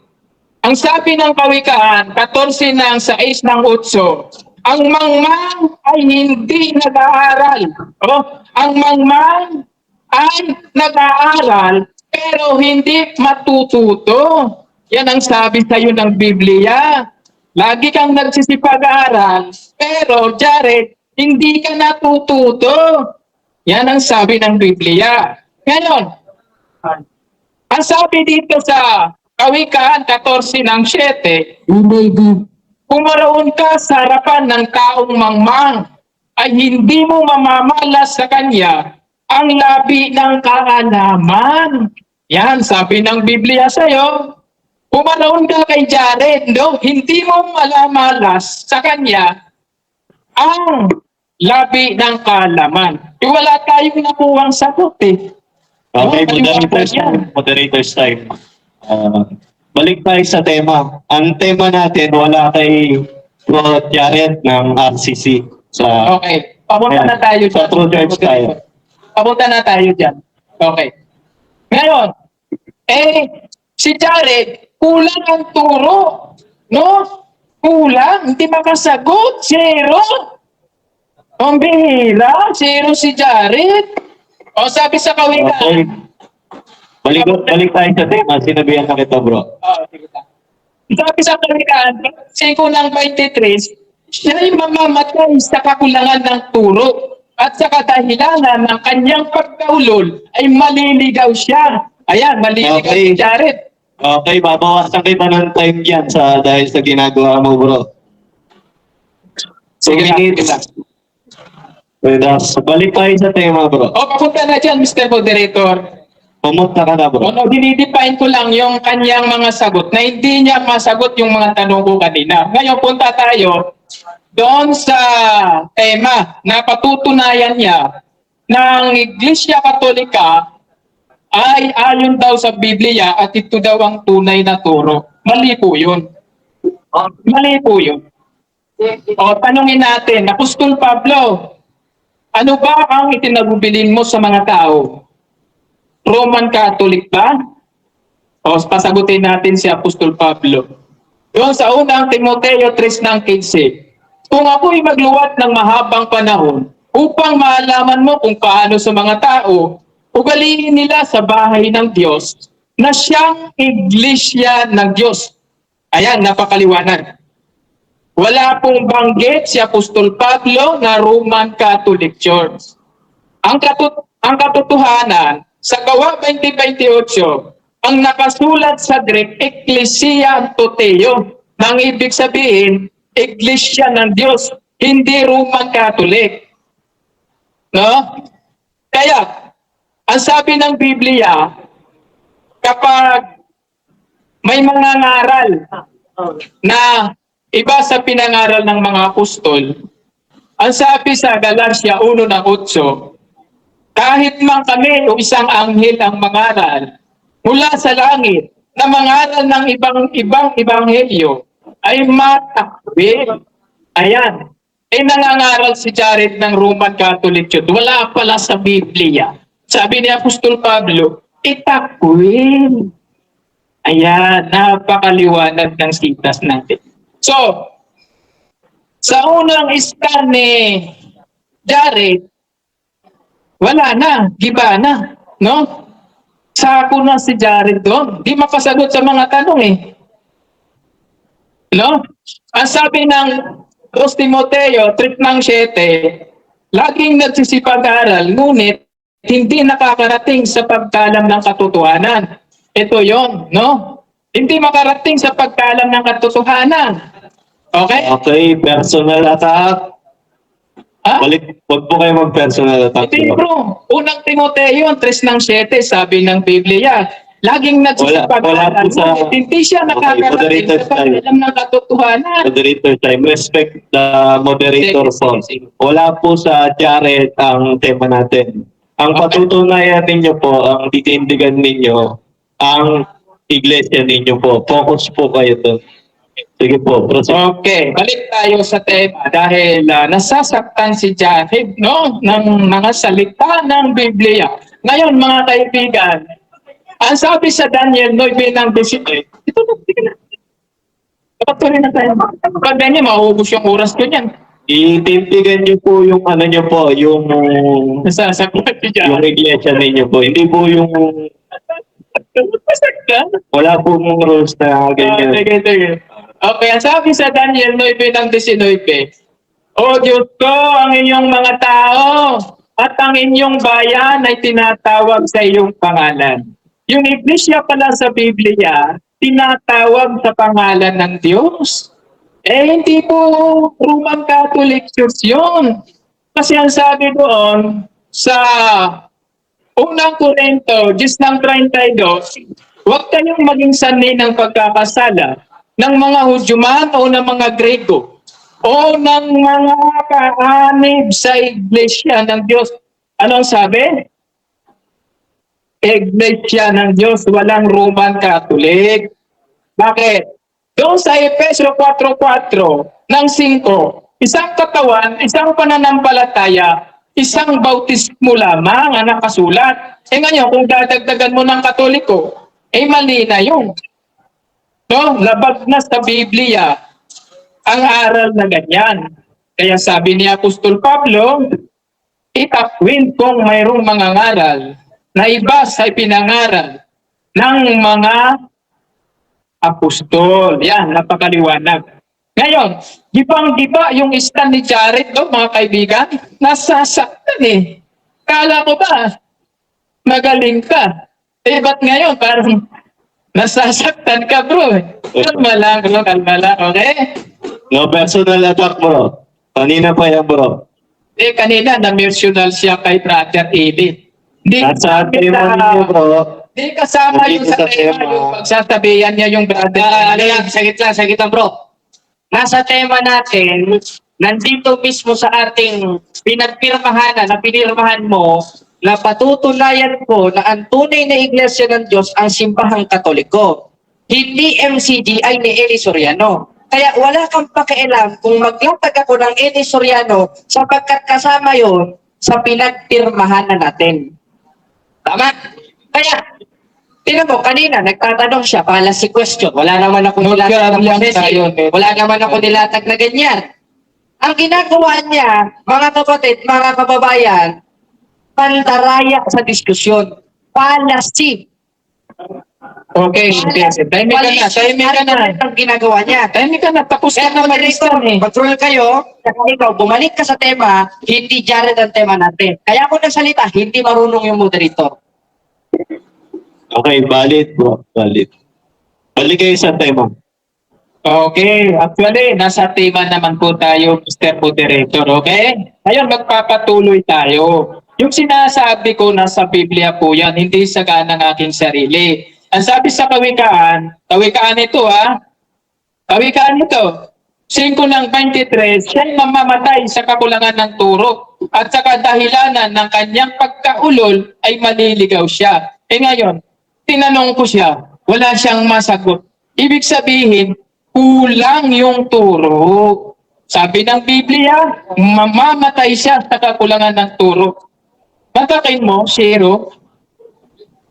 Ang sabi ng Kawikaan, 14 ng 6 ng 8, ang mangmang ay hindi nag-aaral. Ang mangmang ay nag-aaral pero hindi matututo. Yan ang sabi sa iyo ng Biblia. Lagi kang nagsisipag-aaral pero Jared, hindi ka natututo. Yan ang sabi ng Biblia. Ngayon, ang sabi dito sa Kawikaan 14 ng 7, pumaroon ka sa harapan ng taong mangmang ay hindi mo mamamalas sa kanya ang labi ng kaalaman. Yan, sabi ng Biblia sa'yo. Pumaroon ka kay Jared, no? Hindi mo malamalas sa kanya ang labi ng kaalaman. Wala tayong nakuhang sagot eh. Okay, moderator's time. Balik tayo sa tema. Ang tema natin, wala kay Bro Jared ng RCC. Okay, papunta na tayo Sa dyan. True Church tayo. Papunta na tayo dyan. Okay. Ngayon, si Jared, kulang ang turo. No? Kulang, hindi makasagot. Zero. Ang bihira, zero si Jared. O sabi sa Okay. Kawikaan. Balik tayo sa tema. Sinabihan na kita, bro. Sige ta. Sabi sa Kawikaan, 5 ng 23, siya ay mamamatay sa kakulangan ng turo at sa kadahilanan ng kanyang pagkaulol ay maliligaw siya. Ayan, maliligaw Okay. si Jared. Okay, babawasan kita ng time dyan dahil sa ginagawa mo, bro. Sige lang, sige lang. Balik tayo sa tema, bro. O, papunta na dyan, Mr. Moderator. Pumunta ka na, bro. Ano, dinidefine ko lang yung kanyang mga sagot na hindi niya masagot yung mga tanong ko kanina. Ngayon, punta tayo doon sa tema na patutunayan niya ng Iglesia Katolika ay ayon daw sa Biblia at ito daw ang tunay na turo. Mali po yun. Mali po yun. O, tanungin natin, Apostol Pablo, ano ba ang itinagubilin mo sa mga tao? Roman Catholic ba? O, pasagutin natin si Apostol Pablo. Doon sa unang Timoteo 3 ng 15, kung ako'y magluwat ng mahabang panahon upang maalaman mo kung paano sa mga tao, ugaliin nila sa bahay ng Diyos na siyang iglesia ng Diyos. Ayan, napakaliwanag. Wala pong banggit si Apostol Pablo na Roman Catholic Church. Ang katotohanan, sa Gawa 20:28, ang nakasulat sa Greek, Ecclesia Toteo, nang ibig sabihin, Iglesia ng Diyos, hindi Roman Catholic. No? Kaya, ang sabi ng Biblia, kapag may mga ngaral na iba sa pinangaral ng mga apostol, ang sabi sa Galatia 1 ng 8, kahit man kami o isang anghel ang mangaral mula sa langit na mangaral ng ibang ebanghelyo ay matakwil. Ayan. Nangangaral si Jared ng Roman Catholic Church. Wala pala sa Biblia. Sabi ni Apostol Pablo, itakwil. Ayan, napakaliwanag ng sitas natin. So, sa unang star ni Jared, wala na, giba na, no? Sako na si Jared doon. Di makasagot sa mga tanong eh. No? Ang sabi ng 2 Timoteo, 3:7, laging nagsisipag-aral, ngunit hindi nakakarating sa pagkalam ng katotohanan. Ito yon, no? Hindi makarating sa pagkalam ng katotohanan. Okay? Okay, personal attack. Ha? Huwag po kayo mag-personal attack. Hindi bro, unang Timoteo 3:7, sabi ng Biblia, laging Wala po nagsisipag-aral, sa- ngunit hindi siya nakakarating moderator sa pagkalam ng katotohanan. Moderator time. Respect the moderator po. Sige. Wala po sa Jared ang tema natin. Ang Okay. patutunayan ninyo po, ang titindigan ninyo, ang iglesia ninyo po. Focus po kayo doon. Sige po, proceed. Okay, balik tayo sa tema dahil nasasaktan si Jared, no, ng mga salita ng Biblia. Ngayon, mga kaibigan, ang sabi sa Daniel 9:18, ito na, sige na. Patuloy na tayo. Pag ganyan, maubos yung oras ko niyan. Itindigan niyo po yung ano niyo po, yung Nasasaktan si yung Jared. iglesia ninyo po. Hindi po yung Masaktan. wala po mong rules na ganyan. Sige. Okay, ang sabi sa Daniel 9:19, O Diyos ko, ang inyong mga tao at ang inyong bayan ay tinatawag sa iyong pangalan. Yung iglesia pala sa Biblia, tinatawag sa pangalan ng Diyos. Hindi po Roman Catholic Church yun. Kasi ang sabi doon sa unang Korinto, 10:32, huwag kayong maging sanay ng pagkakasala ng mga Hudyo man o ng mga Grego o ng mga kaanib sa iglesia ng Diyos. Anong sabi? Iglesia ng Diyos, walang Roman Catholic. Bakit? Doon sa Efeso 4:4 ng 5, isang katawan, isang pananampalataya, isang bautismo lamang ang nakasulat. Ngayon, kung dadagdagan mo ng Katoliko, mali na yun. No, labag na sa Biblia ang aral na ganyan. Kaya sabi ni Apostol Pablo, itakwil kung mayroong mga ngaral na iba sa pinangaral ng mga apostol. Yan, napakaliwanag. Ngayon, gibang-giba yung stand ni Jared, no, mga kaibigan, nasasaktan eh. Kala ko ba, magaling ka. Ba't ngayon, parang nasasaktan ka, bro. Kalma lang, okay? No personal attack, bro. Kanina pa yan, bro. Kanina, na-mercional siya kay Brother Edith. Di Nasa tema ninyo, bro. Di kasama yung sa tema, yung pagsasabihan niya yung Brother Edith. Sagit lang bro. Nasa tema natin, nandito mismo sa ating pinagpirmahan na pinirmahan mo, na patutunayan ko na ang tunay na iglesia ng Diyos ang simbahang Katoliko. Hindi MCGI ni Eli Soriano. Kaya wala kang pakialam kung maglatag ako ng Eli Soriano sapagkat kasama yon sa pinagpirmahan na natin. Tama? Kaya, tingnan mo, kanina nagtatanong siya, policy question. Wala naman ako nilatag na policy. Wala naman ako nilatag na ganyan. Ang ginagawa niya, mga kapatid, mga kababayan, pandaraya sa diskusyon. Policy. Okay, tahimik ka na. Ang ginagawa niya. Tahimik ka na, tapos ka na mag-istan eh. Control kayo, kasi ikaw, bumalik ka sa tema, hindi Jared ang tema natin. Kaya ako nagsalita, hindi marunong yung moderator. Okay, valid, bro. Valid. Balik kayo sa tema. Okay, actually, nasa tema naman po tayo, Mr. Moderator, okay? Ngayon, magpapatuloy tayo. Yung sinasabi ko, nasa Biblia po yan, hindi sa ganang aking sarili. Ang sabi sa kawikaan ito kawikaan ito, 5:23, siya'y mamamatay sa kakulangan ng turo at sa kadahilanan ng kanyang pagkaulol ay maliligaw siya. Ngayon, tinanong ko siya, wala siyang masagot. Ibig sabihin, kulang yung turo. Sabi ng Biblia, mamamatay siya sa kakulangan ng turo. Matakin mo, zero.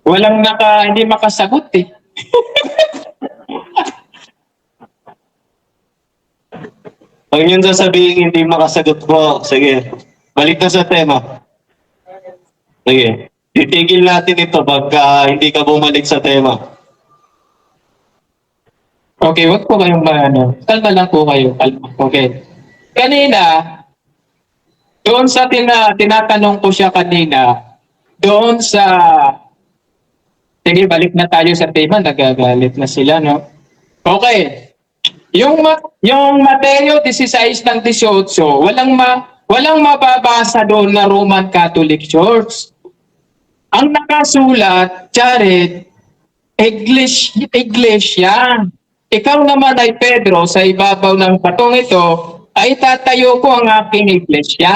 Hindi makasagot eh. Pag yun sasabihin hindi makasagot ko, sige, balik na sa tema. Sige, titigil natin ito pagka hindi ka bumalik sa tema. Okay, wag po kayong kalma lang po kayo. Kalma. Okay. Kanina, doon sa tinatanong ko siya kanina, doon sa... Sige, balik na tayo sa tema. Nagagalit na sila, no? Okay. Yung Mateo 16 ng 18, walang mababasa doon na Roman Catholic Church. Ang nakasulat, Jared, Iglesia. Ikaw naman ay Pedro, sa ibabaw ng batong ito, ay tatayo ko ang aking iglesia.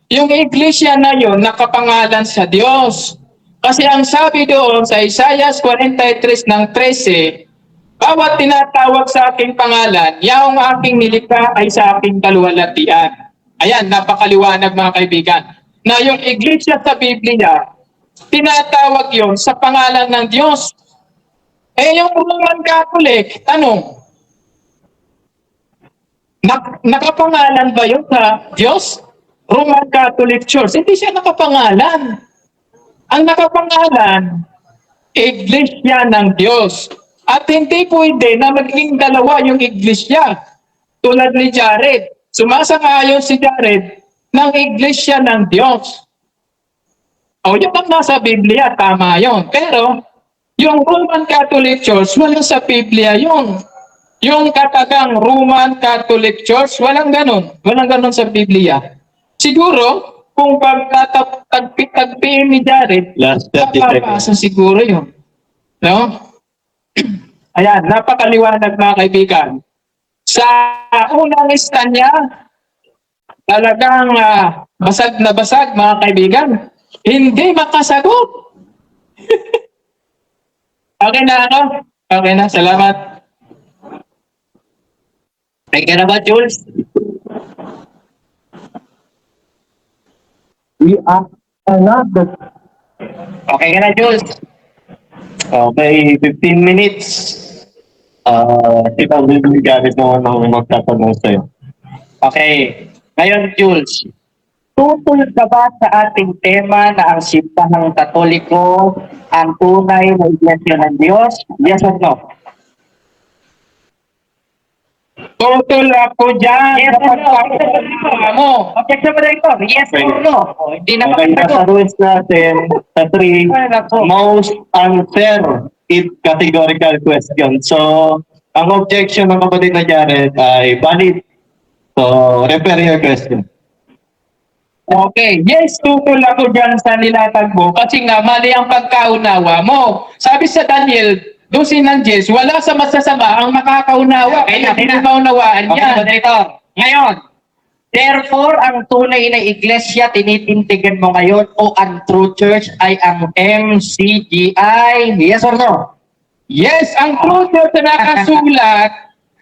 Yung iglesia na yon nakapangalan sa Diyos. Kasi ang sabi doon sa Isaiah 43 ng 13, bawat tinatawag sa aking pangalan, yaong aking nilikha ay sa aking kaluwalhatian. Ayan, napakaliwanag mga kaibigan. Na yung iglesia sa Biblia, tinatawag yon sa pangalan ng Diyos. Eh yung Roman Catholic, tanong, nakapangalan ba yun sa Diyos? Roman Catholic Church, hindi siya nakapangalan. Ang nakapangalan, Iglesia ng Diyos. At hindi pwede na maging dalawa yung iglesia. Tulad ni Jared. Sumasang-ayon si Jared ng iglesia ng Diyos. O yun ang nasa Biblia, tama yun. Pero yung Roman Catholic Church, wala sa Biblia yun. Yung katagang Roman Catholic Church, walang ganun. Walang ganun sa Biblia. Siguro, kung pagtatagpiin ni Jared, Last 30 seconds. papapasa siguro yun. No? Ayan, napakaliwanag mga kaibigan. Sa unang istanya, talagang basag na basag mga kaibigan. Hindi makasagot. Okay na ako? Okay na, salamat. Thank you na ba, Jules? Okay ka na, Jules? Okay, 15 minutes. Ikaw din gamit mo ng magtatanong sa'yo. Okay. Ngayon, Jules, tutol ka ba sa ating tema na ang simbahang Katoliko ang tunay na iglesia ng Diyos? Yes or no? Tutol ako dyan. Yes or no? Mo. Objection mo dito. Yes or no? O, hindi na Okay, nasa makasagot. rules natin, sa 3, Ay, nako. most unfair if categorical question. So, ang objection ng kapatid na Jared ay valid. So, refer your question. Okay, yes, tutol ako dyan sa nilatag mo kasi nga mali ang pagkaunawa mo. Sabi sa Daniel 12 ng 10, wala sa masasama ang makakaunawa. Okay, Kaya okay na. pinaunawaan Okay, niya. moderator. Ngayon, therefore, ang tunay na iglesia tinitintigan mo ngayon o ang true church ay ang MCGI. Yes or no? Yes, ang true church na nakasulat,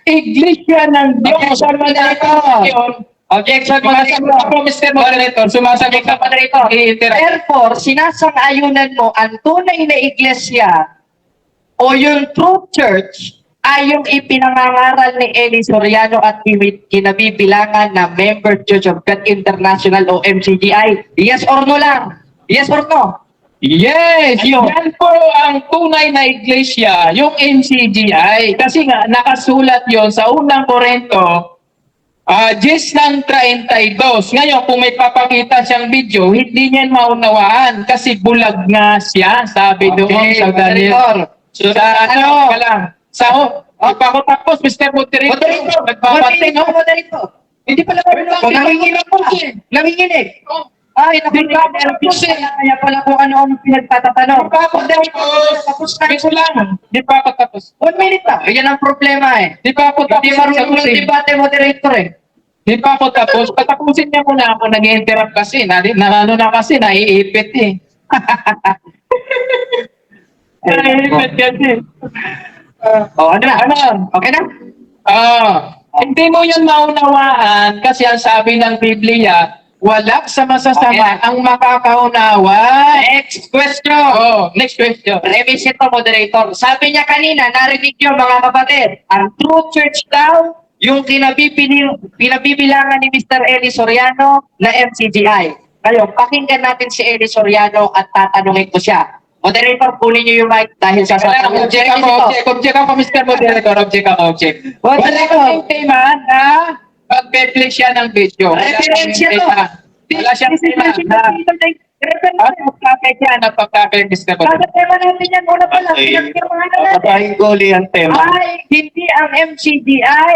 iglesia ng Diyos. Objection, moderator. Objection, Sumasagot moderator. ako, Mr. Moderator. Sumasagot Objection, ako. moderator. I-interact. Therefore, sinasang-ayunan mo ang tunay na iglesia o yung true church ay yung ipinangangaral ni Eli Soriano at kinabibilangan na Member Church of God International o MCGI. Yes or no lang? Yes or no? Yes, Ayun. yan po ang tunay na iglesia, yung MCGI. Kasi nga, nakasulat yon sa unang Korento, 10 ng 32. Ngayon, kung may papakita siyang video, hindi niya maunawaan kasi bulag nga siya, sabi doon sa Daniel. moderator. Sa ano ka lang? Sa di pa ako tapos, Mr. Moderator. Moderator. Nagbabati, no? Moderator. Hindi pala Kung nanginginig po nanginginig. Ay, naku, kaya pala kung ano-ano pinagtatatanong. Di pa ako tapos. Tapos na. Wait lang. Di pa ako tapos. 1 minute lang. Yan ang problema eh. Di pa ako tapos. Hindi marunong ng debate moderator eh. Di pa ako tapos. Patapusin niya muna ako. Nag-interrupt kasi. Ano na kasi, naiipit eh. Nahihimik kasi. Ano na? Okay na? Hindi mo yan maunawaan kasi ang sabi ng Biblia, wala sa masasama Okay. ang makakaunawa. Next question. Next question. Premise ito, moderator. Sabi niya kanina, narinig niyo mga kapatid, ang true church daw, yung pinabibilangan ni Mr. Eli Soriano na MCGI. Ngayon, pakinggan natin si Eli Soriano at tatanungin ko siya. Moderator, kunin niyo yung mic dahil sa Object ako, Mr. Moderator, object ako. Wala Moderator. kang tema na mag-play siya ng video. Referensya to. Wala siyang tema na pagkakay siya na pagkakay, Mr. Sa Moderator. tema natin yan, una pa lang, Okay. pinagpirmahan na natin. Papahin ko ulit ang tema. Ay, hindi ang MCGI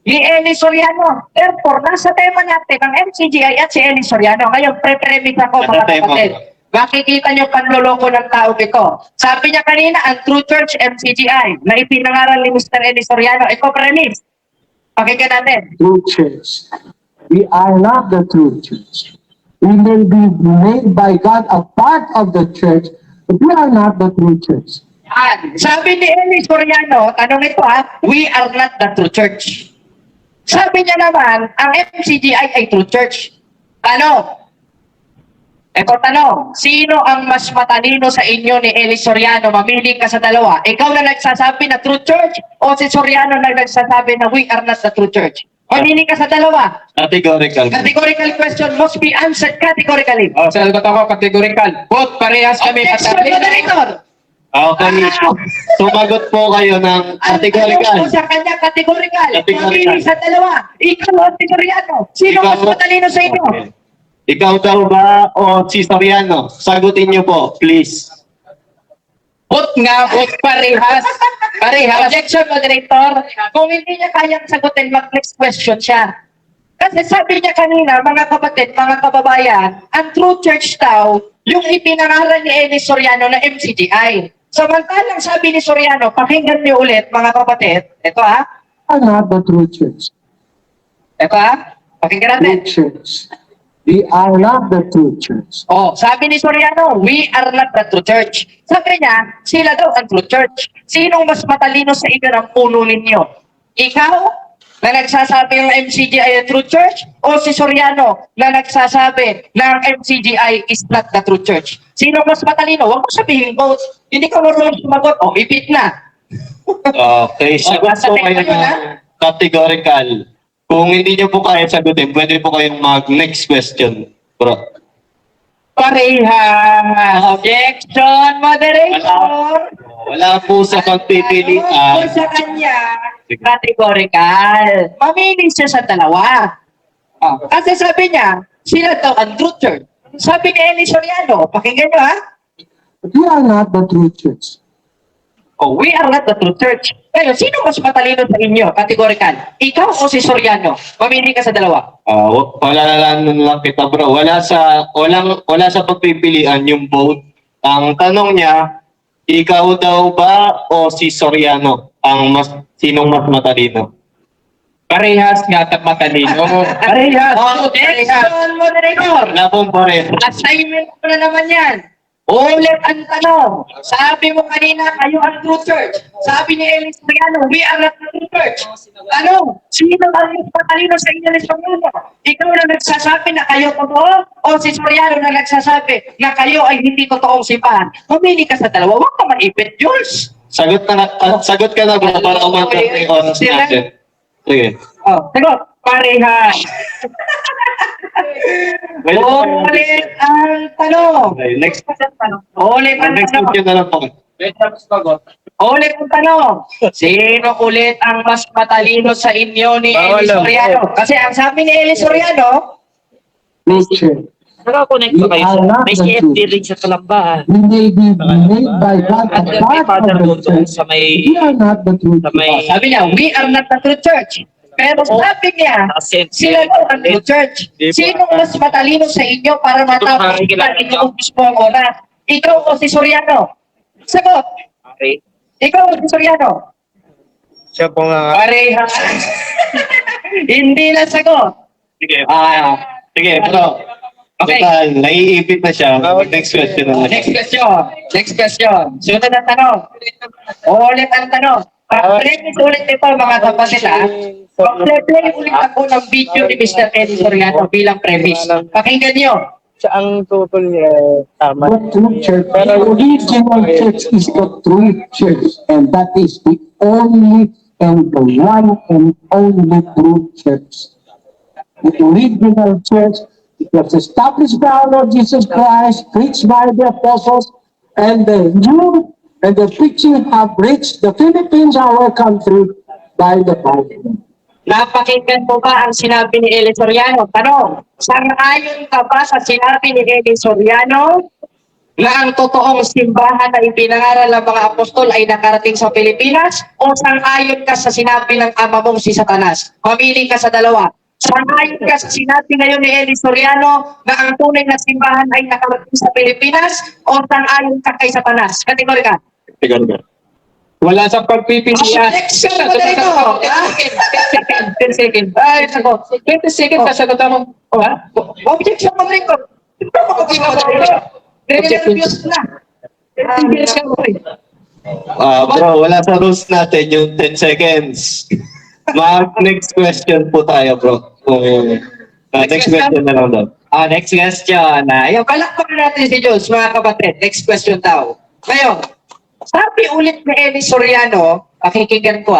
ni Eli Soriano. Therefore, nasa tema natin ang MCGI at si Eli Soriano. Ngayon, pre-premise ako mga Nasa tema. kapatid. Makikita niyo panloloko ng tao ito. Sabi niya kanina, ang True Church MCGI na ipinangaral ni Mr. Eli Soriano. Ito premise. Pakinggan natin. True church. We are not the true church. We may be made by God a part of the church, but we are not the true church. Yan. Sabi ni Eli Soriano, tanong ito ha, we are not the true church. Sabi niya naman, ang MCGI ay true church. Ano? Ito tanong, sino ang mas matalino sa inyo ni Eli Soriano? Mamili ka sa dalawa. Ikaw na nagsasabi na true church o si Soriano na nagsasabi na we are not the true church? Mamili ka sa dalawa. Categorical. Categorical question must be answered categorically. Sagot ako, categorical. Both parehas kami Objection, matalino. moderator. Okay. Sumagot po kayo ng Ang tanong categorical. ko sa kanya, categorical. Categorical. Mamili sa dalawa. Ikaw o si Soriano. Sino Ikaw- mas matalino sa inyo? Okay. Ikaw daw ba o si Soriano? Sagutin niyo po, please. Both nga, both parehas. Parehas. Objection, moderator. Kung hindi niya kayang sagutin, mag-next question siya. Kasi sabi niya kanina, mga kapatid, mga kababayan, ang true church daw, yung ipinangaral ni Eli Soriano na MCGI. Samantalang sabi ni Soriano, pakinggan niyo ulit, mga kapatid, ito ha, We are not the true church. ito ha, pakinggan natin. True church. We are not the true church. Oh, sabi ni Soriano, we are not the true church. Sabi niya, sila daw ang true church. Sinong mas matalino sa inyo ng puno ninyo? Ikaw, na nagsasabi ng MCGI ay true church? O si Soriano, na nagsasabi ng MCGI is not the true church? Sinong mas matalino? Huwag mo sabihin both. Hindi ka marunong sumagot. O, ipit na. Okay, sagot nasa po tema kayo yun, ng categorical. Kung hindi niyo po kaya sagutin, pwede po kayong mag-next question, bro. Parehas. Objection, moderator. Wala po sa Ako pagpipilian. sa kanya, categorical. Mamili siya sa dalawa. Kasi sabi niya, sila daw ang true church. Sabi ni Eli Soriano, pakinggan niyo ha, We are not the true church. oh, we are not the true church. Ngayon, sino mas matalino sa inyo, categorical? Ikaw o si Soriano? Mamili ka sa dalawa. Wala lang kita, bro. Wala sa pagpipilian yung vote. Ang tanong niya, ikaw daw ba o si Soriano sinong mas matalino? Parehas nga matalino. Parehas. Objection, moderator. Wala pong pare. Assignment ko na naman yan. Ulit ang tanong. Sabi mo kanina, kayo ang true church. Sabi ni Eli Soriano, we are not the true church. Tanong, sino ang mas matalino sa inyo ni Soriano? Ikaw na nagsasabi na kayo totoo o si Soriano na nagsasabi na kayo ay hindi totoong simbahan? Mamili ka sa dalawa. Huwag ka maipit, Jules. Sagot ka na bro para umantap yung oras natin. Sige. Oh, sagot. Parehas. Ulit ang tanong. Okay, next Ulit ang next tanong. question na lang po. Ulit ang tanong. Sino ulit ang mas matalino sa inyo ni Eli Soriano? Kasi ang sabi ni Eli Soriano, True church. Nakakonect We ba kayo? are not May the CFD true. rin sa Kalambahan. We may be made by God a At may part father of mo the doon church. sa may We are not the true sa church. may sabi niya, we are not the true church. Pero sabi niya, sila daw ang true church. Sino mas matalino sa inyo para matapos na inuubos mo ang oras? Ikaw o si Soriano? Sagot. Okay. Ikaw o si Soriano? Siya po nga. Parehas. Hindi na sagot. Sige. Ah, Sige, bro. Okay. Total, naiipit na siya. Next question na Next question. Sunod na tanong. Ulit ang tanong. Pag-premise ulit ito mga kapatid ha. Pag-play ulit ako ng video ni Mr. Eddie Soriano bilang premise. Pakinggan nyo. Siya ang tutol niya, tama. The true church, the original church is the true church, and that is the only and the one and only true church. The original church, it was established by our Lord Jesus Christ, preached by the apostles, and the new and the preaching have reached the Philippines, our country, by the Bible. Napakinggan mo ba ang sinabi ni Eli Soriano? Tanong, sang-ayon ka ba sa sinabi ni Eli Soriano na ang totoong simbahan na ipinangaral ng mga apostol ay nakarating sa Pilipinas? O sang-ayon ka sa sinabi ng ama mong si Satanas? Mamili ka sa dalawa. Sang-ayon ka sa sinabi ngayon ni Eli Soriano na ang tunay na simbahan ay nakarating sa Pilipinas? O sang-ayon ka kay Satanas? Kategori ka. Wala sa pagpipilian. Objection mo na ito. 10 seconds. Ay, sako. 20 seconds sasagot mo. Oh, ha? Objection mo na ito. Ito mo ko nervous na. Bro, wala sa rules natin yung 10 seconds. Next question po tayo, bro. Next question na lang daw. Next question. Ayun, palakpakan natin si Jules, mga kapatid. Next question daw. Ngayon, sabi ulit ni Eli Soriano, pakikinggan ko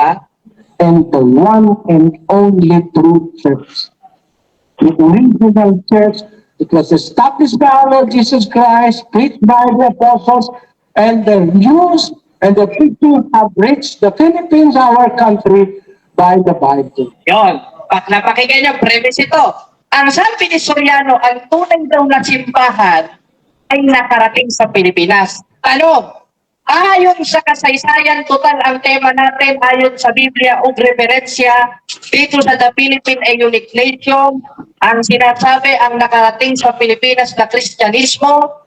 And the one and only true church. The original church, it was established by our Lord Jesus Christ, preached by the apostles, and the news and the preaching have reached the Philippines, our country, by the Bible. Yun, napakinggan niyo, premise ito. Ang sabi ni Soriano, ang tunay daw na simbahan ay nakarating sa Pilipinas. Ano? Ayon sa kasaysayan, total ang tema natin ayon sa Biblia o referensya dito sa The Philippine a Unique Nation. Ang sinasabi ang nakarating sa Pilipinas na Kristyanismo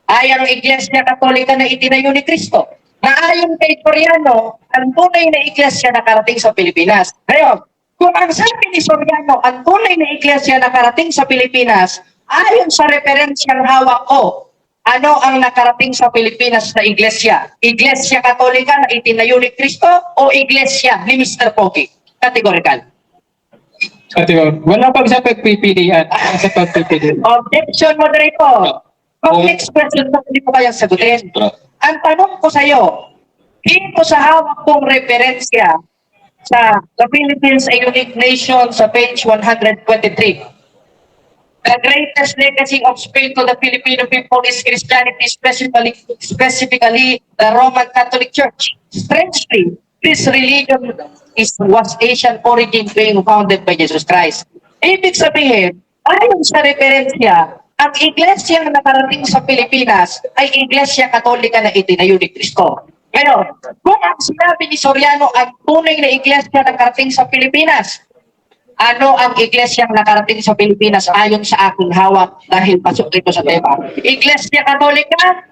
ay ang Iglesia Katolika na itinayo ni Kristo. Na ayon kay Soriano, ang tunay na iglesia nakarating sa Pilipinas. Ngayon, kung ang sabi ni Soriano, ang tunay na iglesia nakarating sa Pilipinas, ayon sa referensyang hawak ko, ano ang nakarating sa Pilipinas na iglesia? Iglesia Katolika na itinayo ni Kristo o iglesia ni Mr. Pogi? Categorical. Wala pag sa pagpipilian. Sa pagpipilian. Objection, moderator. Kung next question, hindi ko kayang sagutin. Ang tanong ko sa iyo, dito sa hawak kong referensya sa The Philippines a Unique Nation sa page 123. The greatest legacy of Spain to the Filipino people is Christianity, specifically the Roman Catholic Church. Strangely, this religion was Asian origin being founded by Jesus Christ. Ibig sabihin, ayon sa referensya, ang iglesia na nakarating sa Pilipinas ay Iglesia Katolika na itinayo ni Kristo. Ngayon, kung ang sinabi ni Soriano ang tunay na iglesia na nakarating sa Pilipinas, ano ang iglesyang nakarating sa Pilipinas ayon sa aking hawak dahil pasok ito sa tema? Iglesia Katolika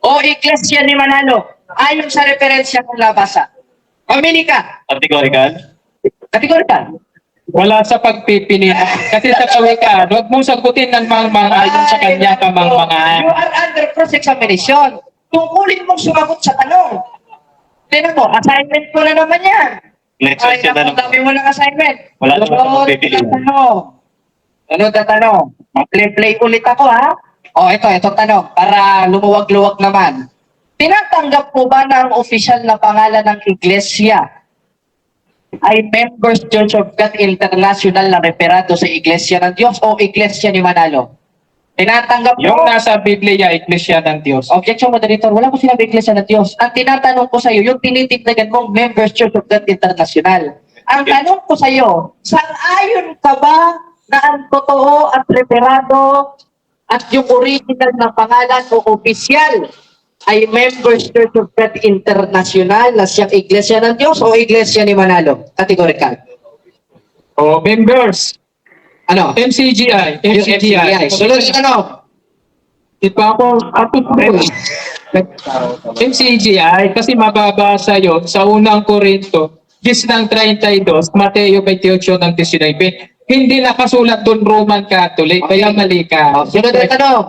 o Iglesia ni Manalo? Ayon sa referensya kong nabasa. Pamili ka. Categorical? Kategorikal. Wala sa pagpipilian. Kasi sa kawikaan, huwag mong sagutin ng mga ayon sa kanyang kamangmangan. You are under cross-examination. Tungkulin mong sumagot sa tanong. Tignan mo, assignment ko na naman yan. Next Ay, question na lang. dami mo ng assignment. Wala naman sa pagpipilian. Ano tatanong? Play ulit ako ito tanong para lumuwag-luwag naman. Tinatanggap mo ba na ang opisyal na pangalan ng iglesia ay Members Church of God International na referado sa Iglesia ng Diyos o Iglesia ni Manalo? Tinatanggap mo? Yung nasa Biblia, Iglesia ng Diyos. Objection, moderator. Wala ko sinabi Iglesia ng Diyos. Ang tinatanong ko sa iyo, yung tinitignagan mong Members Church of God International. Ang tanong ko sa iyo, sang-ayon ka ba na ang totoo at referado at yung original na pangalan o opisyal ay Members Church of God International na siyang Iglesia ng Diyos o Iglesia ni Manalo? Categorical. O, members. Ano? MCGI. Yung MCGI. Sunod na tanong. Di pa ako MCGI, kasi mababasa yun sa unang Korinto, 10 ng 32, Mateo 28 ng 19. hindi nakasulat doon Roman Catholic, kaya mali ka. Sunod na tanong.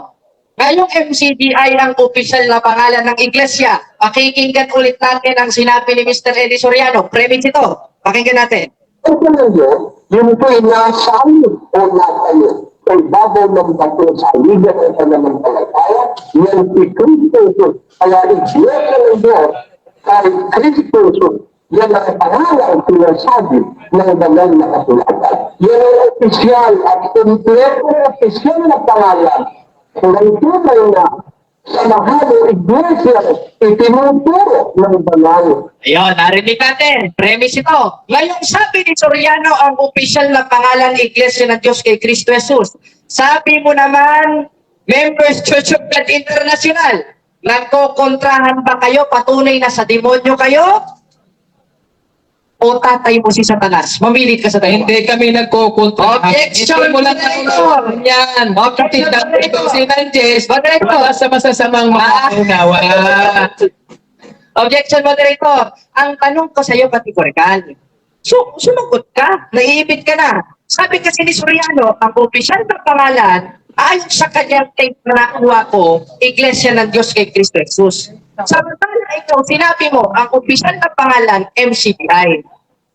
Ngayong MCGI ang opisyal na pangalan ng iglesia. Pakikinggan ulit natin ang sinabi ni Mr. Eddie Soriano. Premise ito. Pakinggan natin. Ito na yun po ay nasa amin o nasa iyo. Sa ibabaw ng bato sa aligan ng pananampalataya, yan si Kristo Jesus. Kaya iglesia ng Diyos, kahit Kristo Jesus, yan ang pangalan sinasabi ng banal na kasulatan. Yan ang opisyal at kompleto na opisyal na pangalan ng tunay na sa mahal ng iglesia itinuturo ng banal. Ayun, narinig natin. Premise ito. Ngayong sabi ni Soriano ang opisyal na pangalan ng Iglesia ng Diyos kay Kristo Jesus. Sabi mo naman, Members Church of God International, nagkokontrahan ba kayo? Patunay na sa demonyo kayo? O tatay mo si Satanas? Mamili ka sa tayo. Hindi kami nagkukontra. Objection! Hindi mo lang nakunawan yan. Objection! Ito si Nanjes, Moderator! wala sa masasamang makaunawa. Objection, moderator. Ang tanong ko sa iyo, kategorikal. Sumagot ka. Naiibig ka na. Sabi kasi ni Soriano, ang opisyal na pangalan, ayon sa kanyang tape na nakuha ko, Iglesia ng Diyos kay Kristo Jesus. Samantala ikaw, sinabi mo, ang opisyal na pangalan, MCGI.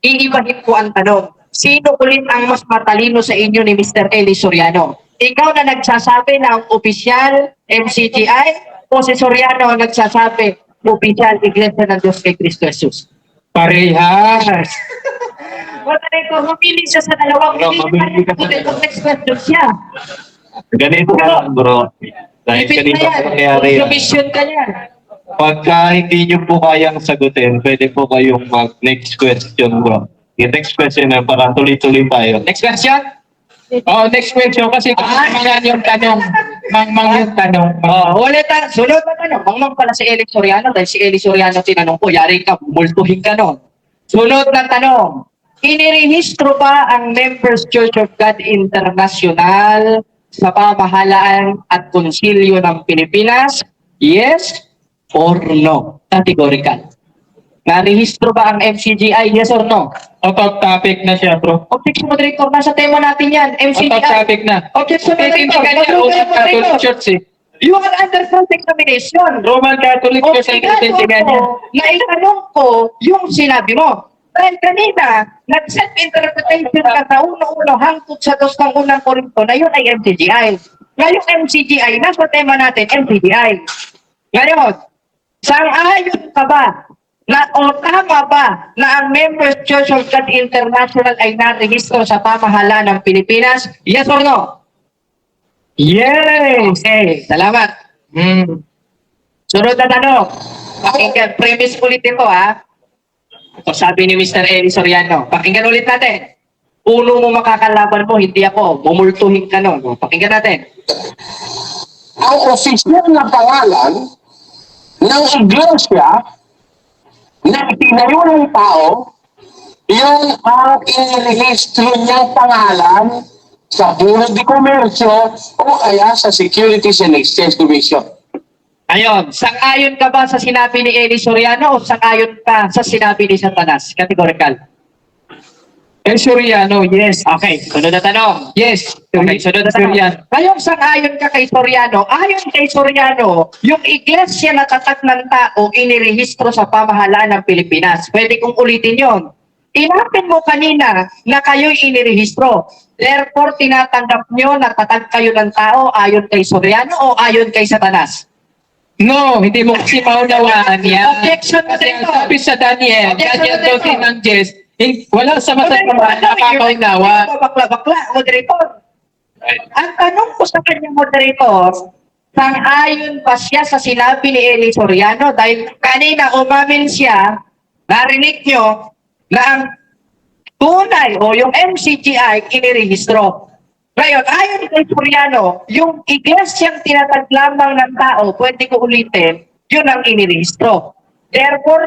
Iibahin ko ang tanong. Sino ulit ang mas matalino sa inyo ni Mr. Eli Soriano? Ikaw na nagsasabi na ang opisyal, MCGI, o si Soriano ang nagsasabi, opisyal, Iglesia ng Diyos kay Kristo Jesus? Parehas. Moderator, humili siya sa dalawang Bro, mamili ka sa dalawa. Next question siya. Ganito ka lang, bro. Dahil Ipit kanina na yan. po nangyari yan. Commission ka yan. Pagka hindi nyo po kayang sagutin, pwede po kayong mag-next question, bro. Yung next question na para tuloy-tuloy tayo. Next question? Oh, next question kasi mga yung tanong. Mang yung tanong. Ulit na. Sunod na tanong. Mangmang pala si Eli Soriano dahil si Eli Soriano tinanong ko, yari ka, multuhin ka nun. Sunod na tanong. Inirehistro ba ang Members Church of God International sa pamahalaan at konsilyo ng Pilipinas? Yes or no? Categorical. Narehistro ba ang MCGI? Yes or no? Out of topic na siya, bro. Objection, moderator. Nasa tema natin yan. Out of MCGI. topic na. Objection, Hindi moderator. ka niya usap Catholic Church eh. You are under cross-examination. Roman Catholic O Church ang sigado tinitigan niya. ko, naitanong ko yung sinabi mo. Dahil kanina, nag-self-interpretation ka sa uno-uno hangtod sa dos ng unang Korinto na yun ay MCGI. Ngayong MCGI, nasa tema natin, MCGI. Ngayon, sang-ayon ka ba na o tama ba na ang Members Church of God International ay narehistro sa pamahalaan ng Pilipinas? Yes or no? Yes! Okay, salamat. Sunod na tanong. Pakinggan, premise ulit ito ha. Ito sabi ni Mr. Eli Soriano. Pakinggan ulit natin. Uno mo makakalaban mo, hindi ako. Mumultuhin ka nun. Pakinggan natin. Ang opisyal na pangalan ng iglesia na itinayo ng tao, yung ang inirehistro niyang pangalan sa Bureau de Comercio o kaya sa Securities and Exchange Commission. Ayun, sang-ayon ka ba sa sinabi ni Eli Soriano o sang-ayon ka sa sinabi ni Satanas? Categorical. El Soriano, yes. Okay, sunod na tanong. Yes. Okay, sunod na tanong. Soriano. Ngayong sang-ayon ka kay Soriano, ayon kay Soriano, yung iglesia na tatak ng tao inirehistro sa pamahalaan ng Pilipinas. Pwede kong ulitin yon. Inapin mo kanina na kayo'y inirehistro. Therefore, tinatanggap nyo na tatag kayo ng tao ayon kay Soriano o ayon kay Satanas? No, hindi mo kasi maunawaan yan. Objection, Kasi ang moderator. sabi sa Daniel, Objection, Daniel moderator. 12 ng Jess, wala sa masasama nakakaunawa. Bakla-bakla, moderator. Ang tanong ko sa kanya, moderator, sang-ayon ba siya sa sinabi ni Eli Soriano? Dahil kanina umamin siya, narinig nyo, na ang tunay o yung MCGI inirehistro. Ngayon, ayon kay Soriano, yung iglesyang tinatag lamang ng tao, pwede ko ulitin, yun ang inirehistro. Therefore,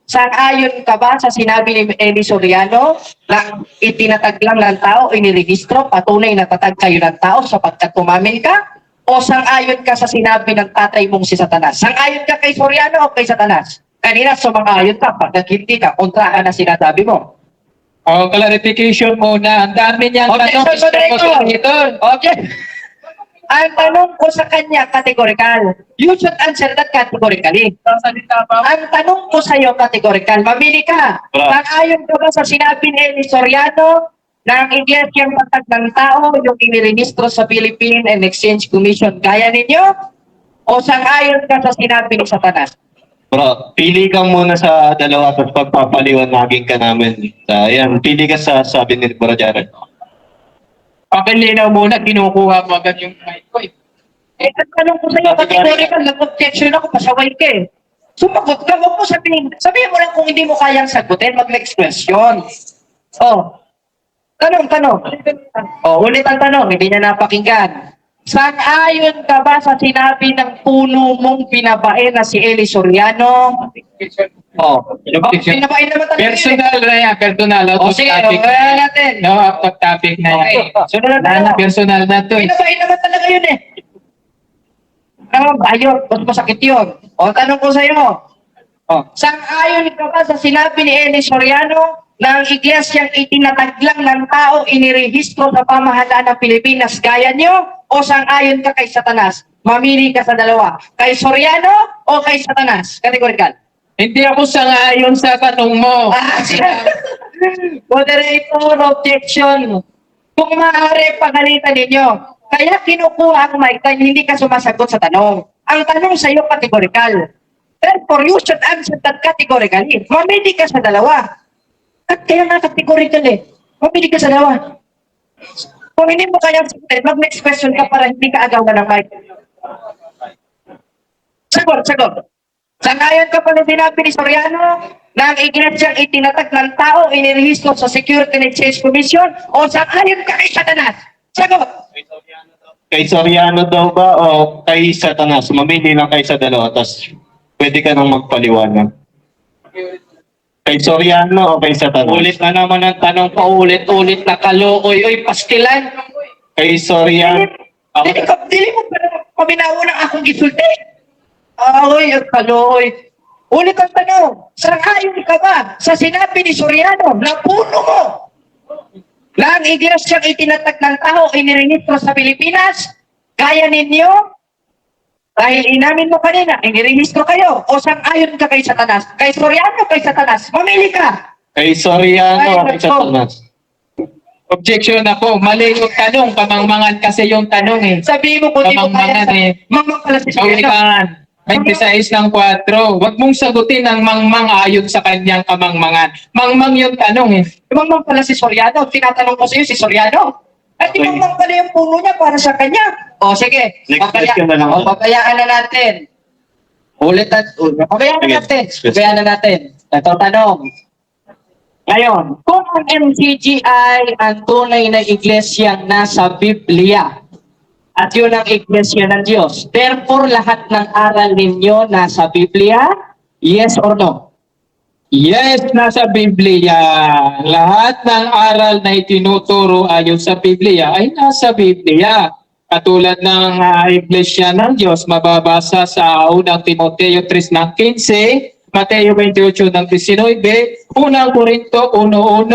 sang-ayon ka ba sa sinabi ni Eli Soriano na itinatag lang ng tao, inirehistro, patunay na tatag kayo ng tao sapagkat tumamin ka? O sang-ayon ka sa sinabi ng tatay mong si Satanas? Sang-ayon ka kay Soriano o kay Satanas? Kanina sumang-ayon ka, pagkat hindi ka, kontra ka na sinasabi mo. Oh, clarification muna. Ang dami niyang Objection, tanong, Mr. Moderator. Moderator. Okay. Ang tanong ko sa kanya, categorical. You should answer that categorically. Ang tanong ko sa iyo, categorical. Mamili ka. Sang-ayon ka ba sa sinabi ni Eli Soriano ng Iglesyang Matag ng Tao, yung iniministro sa Philippine and Exchange Commission? Kaya ninyo? O sang-ayon ka sa sinabi ni Satanas? Bro, pili ka muna sa dalawa tapos pagpapaliwanagin ka namin. Ayan, pili ka sa sabi ni Bro Jared. Pakilinaw muna, kinukuha mo agad yung mic ko. Ang tanong ko sa iyo, categorical, nag-objection ako, pasaway ka eh. Sumagot ka, huwag mo sabihin mo lang kung hindi mo kayang sagutin, mag-next question. Oh, tanong. Oh, ulit ang tanong, hindi niya napakinggan. Sang-ayon ka ba sa sinabi ng puno mong binabae na si Eli Soriano? Oh, binabae naman talaga yun eh. Personal na yan, personal. Out O of sige, topic. kaya natin. No, out of topic na yan. Okay, sunod na tanong. Personal na to eh. Binabae naman talaga yun eh. Bayot, mas masakit yun. O, tanong ko sa iyo. O, sang-ayon ka ba sa sinabi ni Eli Soriano na ang iglesyang itinataglang ng tao inirehistro sa pamahalaan ng Pilipinas gaya nyo? O sang-ayon ka kay Satanas? Mamili ka sa dalawa. Kay Soriano o kay Satanas? Categorical. Hindi ako sangayon sa tanong mo. Moderator, objection. Kung maaari, pagalitan ninyo. Kaya kinukuha ang mic dahil hindi ka sumasagot sa tanong. Ang tanong sa iyo, categorical. Therefore, you should answer that categorically. Mamili ka sa dalawa. At kaya nga categorical eh. Mamili ka sa dalawa. Kung hindi mo kaya sagutin, mag-next question ka para hindi ka agawan ng mic. Sagot. Sangayon ka pa na sinabi ni Soriano na ang iglesyang itinatag ng tao inirehistro sa Security and Exchange Commission o sangayon ka kay Satanas? Sagot! Kay Soriano daw ba o kay Satanas? Mamili lang kayo sa dalawa tapos pwede ka nang magpaliwanag. Kay Soriano o kay Satanas? Ulit na naman ang tanong pa, ulit-ulit na kalooy. Oy, pastilan! Kay Soriano. Dili mo pa paminawa ng akong gisulti. Oy, ang kalooy. Ulit ang tanong, sangayon ka ba sa sinabi ni Soriano na puno mo na ang iglesyang itinatag ng tao inirehistro sa Pilipinas? Kaya ninyo? Dahil inamin mo kanina, inirehistro kayo o sang-ayon ka kay Satanas? Kay Soriano o kay Satanas? Mamili ka! Kay Soriano o kay Satanas? Objection ako. Mali yung tanong. Pamangmangan kasi yung tanong eh. Sabihin mo kung di mo kaya Pamangmangan eh. Mamang pala si Soriano. Kawikaan. 26 ng 4. Huwag mong sagutin ang mangmang ayon sa kanyang kamangmangan. Mangmang yung tanong eh. Mamang pala si Soriano. Tinatanong ko sa iyo si Soriano. At Okay. mamang pala yung puno niya para sa kanya. O sige. Next question na lang. Pabayaan na natin. Pabayaan na Sige. natin. Next question. Pabayaan na natin. Ito tanong. Ngayon, kung ang MCGI ang tunay na iglesyang nasa Biblia, at yun ang iglesia ng Diyos, therefore lahat ng aral ninyo nasa Biblia, yes or no? Yes, nasa Biblia. Lahat ng aral na itinuturo ayon sa Biblia ay nasa Biblia. Katulad ng Iglesia ng Diyos, mababasa sa unang Timoteo 3 ng 15, Mateo 28 ng 19, unang Korinto 1:1,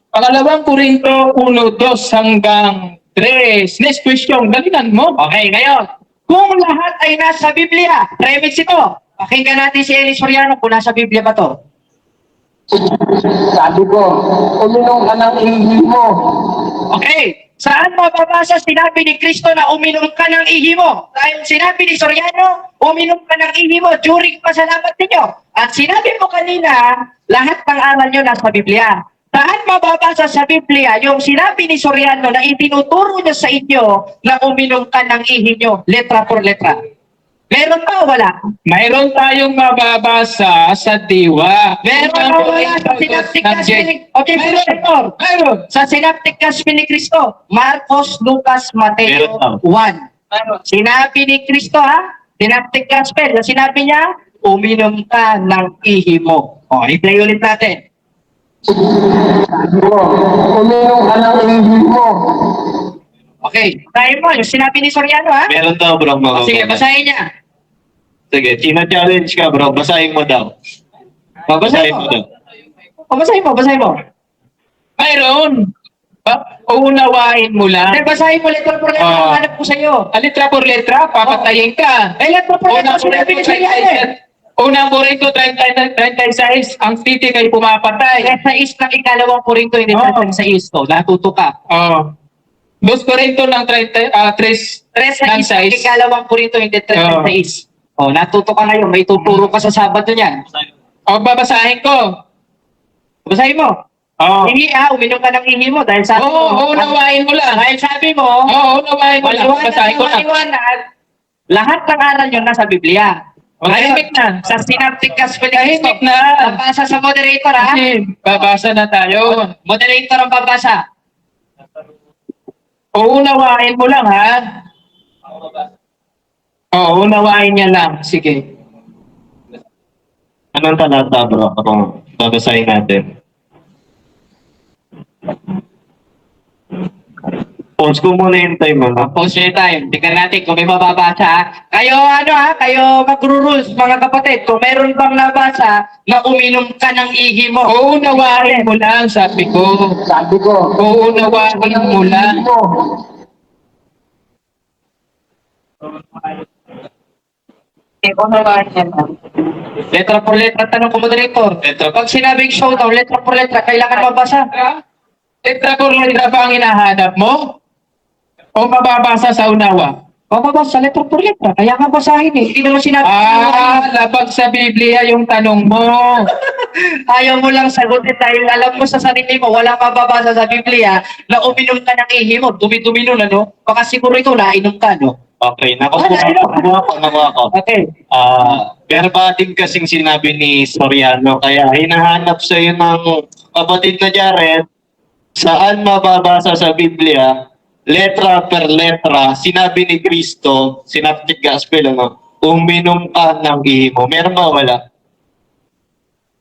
pangalawang Korinto 1:2 hanggang 3. Next question, galingan mo. Okay, ngayon, kung lahat ay nasa Biblia, premise ito. Pakinggan natin si Eli Soriano kung nasa Biblia ba to. Sabi ko, uminom ka ng ihi mo. Okay, saan mababasa sinabi ni Kristo na uminom ka ng ihi mo? Dahil sinabi ni Soriano, uminom ka ng ihi mo during pasalamat ninyo. At sinabi mo kanina, lahat ng aral nyo nasa Biblia. Saan mababasa sa Biblia yung sinabi ni Soriano na itinuturo niya sa inyo na uminom ka ng ihi nyo, letra por letra? Meron ba o wala? Mayroon tayong mababasa sa diwa. Meron ba o wala sa Synoptic Gospel ni... Okay, Pastor. Mayroon. Sa Synoptic Gospel ni Kristo, Marcos, Lucas, Mateo Meron 1. Sinabi ni Kristo ha, Synoptic Gospel, sinabi niya, uminom ka ng ihi mo. O, i-play ulit natin. Sabi ko, uminom ka ng ihi mo. Okay, tayo mo, yung sinabi ni Soriano ha? Meron daw bro. O, sige, basahin niya. Sige, challenge ka bro. Basahin mo daw. O, basahin mo. daw. O, basahin mo. Mayroon. Uunawain mo lang. Basahin mo letra por letra Ah. ang hanap ko sa'yo. Letra por letra, papatayin ka. Letra por letra, Unang sinabi ni Soriano. Unang Korinto 36, ang titik ay pumapatay. Sa is ng ikalawang Korinto, hindi Oo. sa isto. Natuto ka. Oh. 2 Korinto ng 3 Tres sa ng is ng 6. ikalawang Korinto, hindi tres Oo. sa is. Oh, natuto ka ngayon. May tuturo ka sa Sabado niyan. O, babasahin ko. Basahin mo. Oh. Ihi uminom ka ng ihi mo dahil sabi Oo, mo. unawain mo lang. Dahil sabi mo, Oo, unawain mo lang. Basahin ko lang. maliwanag, lahat ng aral yun nasa Biblia. Tahimik na. Sa Synoptic Gospel ni Cristo. Tahimik na. Babasa sa moderator, ha? Kasi babasa na tayo. Moderator ang babasa. Uunawain mo lang, ha? Oo, unawain niya lang. Sige. Anong talata, bro? Kung babasahin natin. Pause ko muna yung time, ano? Pause your time. Tingnan natin kung may mababasa, ha? Kayo, kayo magro-rules, mga kapatid. Kung meron bang nabasa na uminom ka ng ihi mo. Uunawain mo lang, sabi ko. Sabi ko, Uunawain mo lang. Unawain niya lang. Letra por letra, tanong ko moderator. Pag sinabing showdown, letra por letra, kailangan mabasa. Letra por letra ba ang hinahanap mo? O mababasa sa unawa? Mababasa, letra por letra. Kaya nga basahin eh. Hindi naman sinabi. Labag sa Biblia yung tanong mo. Ayaw mo lang sagutin dahil alam mo sa sarili mo, walang mababasa sa Biblia na uminom ka ng ihi mo. Dumi-dumi nun, ano? Baka siguro ito, nainom ka, no? Okay, nakuha ko. Okay. Verbatim kasing sinabi ni Soriano, kaya hinahanap sa iyo ng kapatid na Jared, saan mababasa sa Biblia, letra per letra, sinabi ni Cristo, Synoptic Gospel, uminom ka ng ihi mo. Meron ba wala?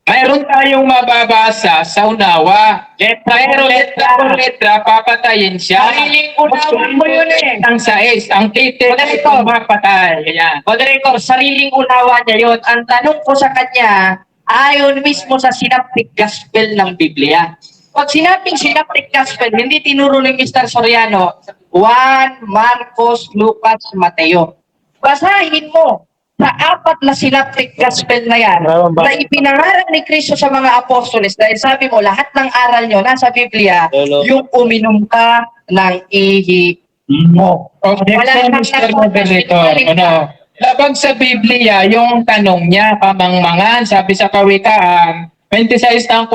Mayroon tayong mababasa sa unawa. Pero letra por letra, papatayin siya. Sariling unawan mo yun eh. Ang sais, ang titik ay Moderator. pumapatay. Ayan. Moderator, sariling unawa niya yun. Ang tanong ko sa kanya, ayon mismo sa Synoptic Gospel ng Biblia. Pag sinabing Synoptic Gospel, hindi tinuro ni Mr. Soriano, Juan, Marcos, Lucas, Mateo. Basahin mo sa 4 na Synoptic Gospel na yan, na ipinangaral ni Kristo sa mga apostoles, dahil sabi mo, lahat ng aral nyo nasa Biblia, yung uminom ka ng ihi mo. Objection, Mr. Moderator. Ano? Labag sa Biblia, yung tanong niya, pamangmangan, sabi sa Kawikaan, 26:4,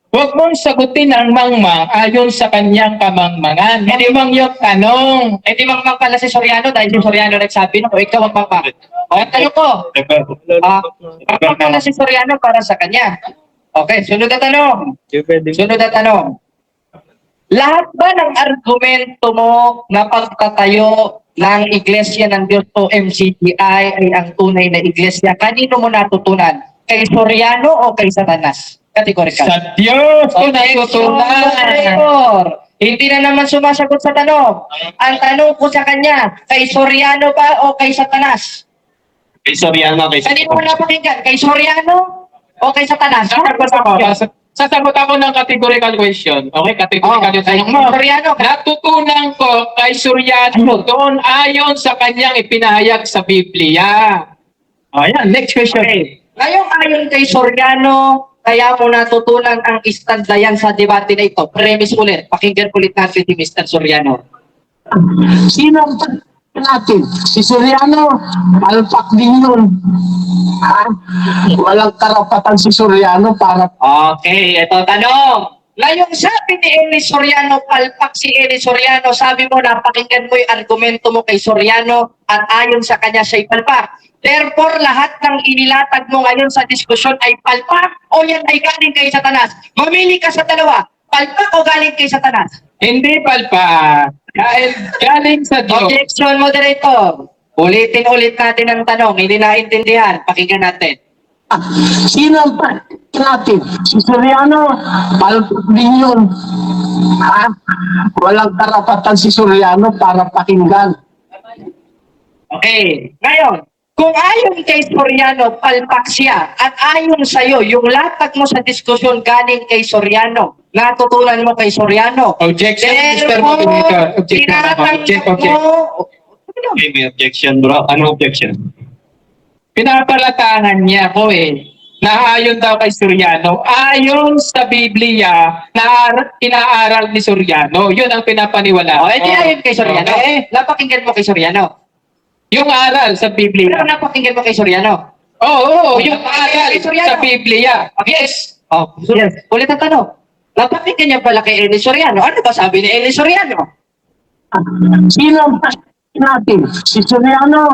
huwag mong sagutin ang mangmang ayon sa kanyang kamangmangan. Hindi mang yung tanong. Eh di mangmang pala si Soriano dahil si Soriano nagsabi no, ikaw ang mangmang. O, ang tanong ko, mangmang pala si Soriano para sa kanya. Okay, sunod na tanong. Sunod na tanong. Lahat ba ng argumento mo na pagtatayo ng Iglesia ng Diyos o MCGI ay ang tunay na iglesia? Kanino mo natutunan? Kay Soriano o kay Satanas? Categorical. Sa Diyos ko Okay, natutunan. moderator. Hindi na naman sumasagot sa tanong. Ang tanong ko sa kanya, kay Soriano ba o kay Satanas? Kay Soriano, kay Kanino mo napakinggan? Kay Soriano o kay Satanas? Sasagot ako ng categorical question. Okay, categorical yung tanong mo. Soriano. Natutunan ko kay Soriano doon ayon sa kanyang ipinahayag sa Biblia. Ayan, next question. Okay. Ngayong ayon kay Soriano, kaya mo natutunan ang istandlayan sa debate na ito. Premise ulit. Pakinggan ulit natin si Mr. Soriano. sino ang natin? Si Soriano, palpak din yun. Ha? Walang karapatan si Soriano para Okay, ito tanong. Ngayong sabi ni Eli Soriano, palpak si Eli Soriano, sabi mo na pakinggan mo yung argumento mo kay Soriano at ayon sa kanya siya'y palpak. Therefore, lahat ng inilatag mo ngayon sa diskusyon ay palpak o yan ay galing kay Satanas? Mamili ka sa dalawa. Palpak o galing kay Satanas? Hindi palpa. Dahil galing sa Diyos. Objection, moderator. Ulitin-ulit natin ang tanong. Hindi naintindihan. Pakinggan natin. sino ang natin? Si Soriano, palpak din yun. Ha? Walang karapatan si Soriano para pakinggan. Okay. Ngayon, kung ayon kay Soriano, palpak siya, at ayon sa'yo, yung latag mo sa diskusyon galing kay Soriano, natutunan mo kay Soriano. Objection, Mr. Therefore, Moderator. Objection ako. tinatanggap Object. mo. Okay, may objection bro. Ano objection? Pinapalatangan niya ko na ayon daw kay Soriano, ayon sa Biblia na inaaral ni Soriano. Yun ang pinapaniwala. Oh, hindi ayon kay Soriano. Okay. Napakinggan mo kay Soriano. Yung aral sa Pero Biblia. napakinggan mo kay Soriano. Oo, yung aral Kay Soriano. sa Biblia. Yes. Oh, Yes. ulit ang tanong. Napakinggan niya pala kay Eli Soriano. Ano ba sabi ni Eli Soriano? Sino ang natin? Si Soriano,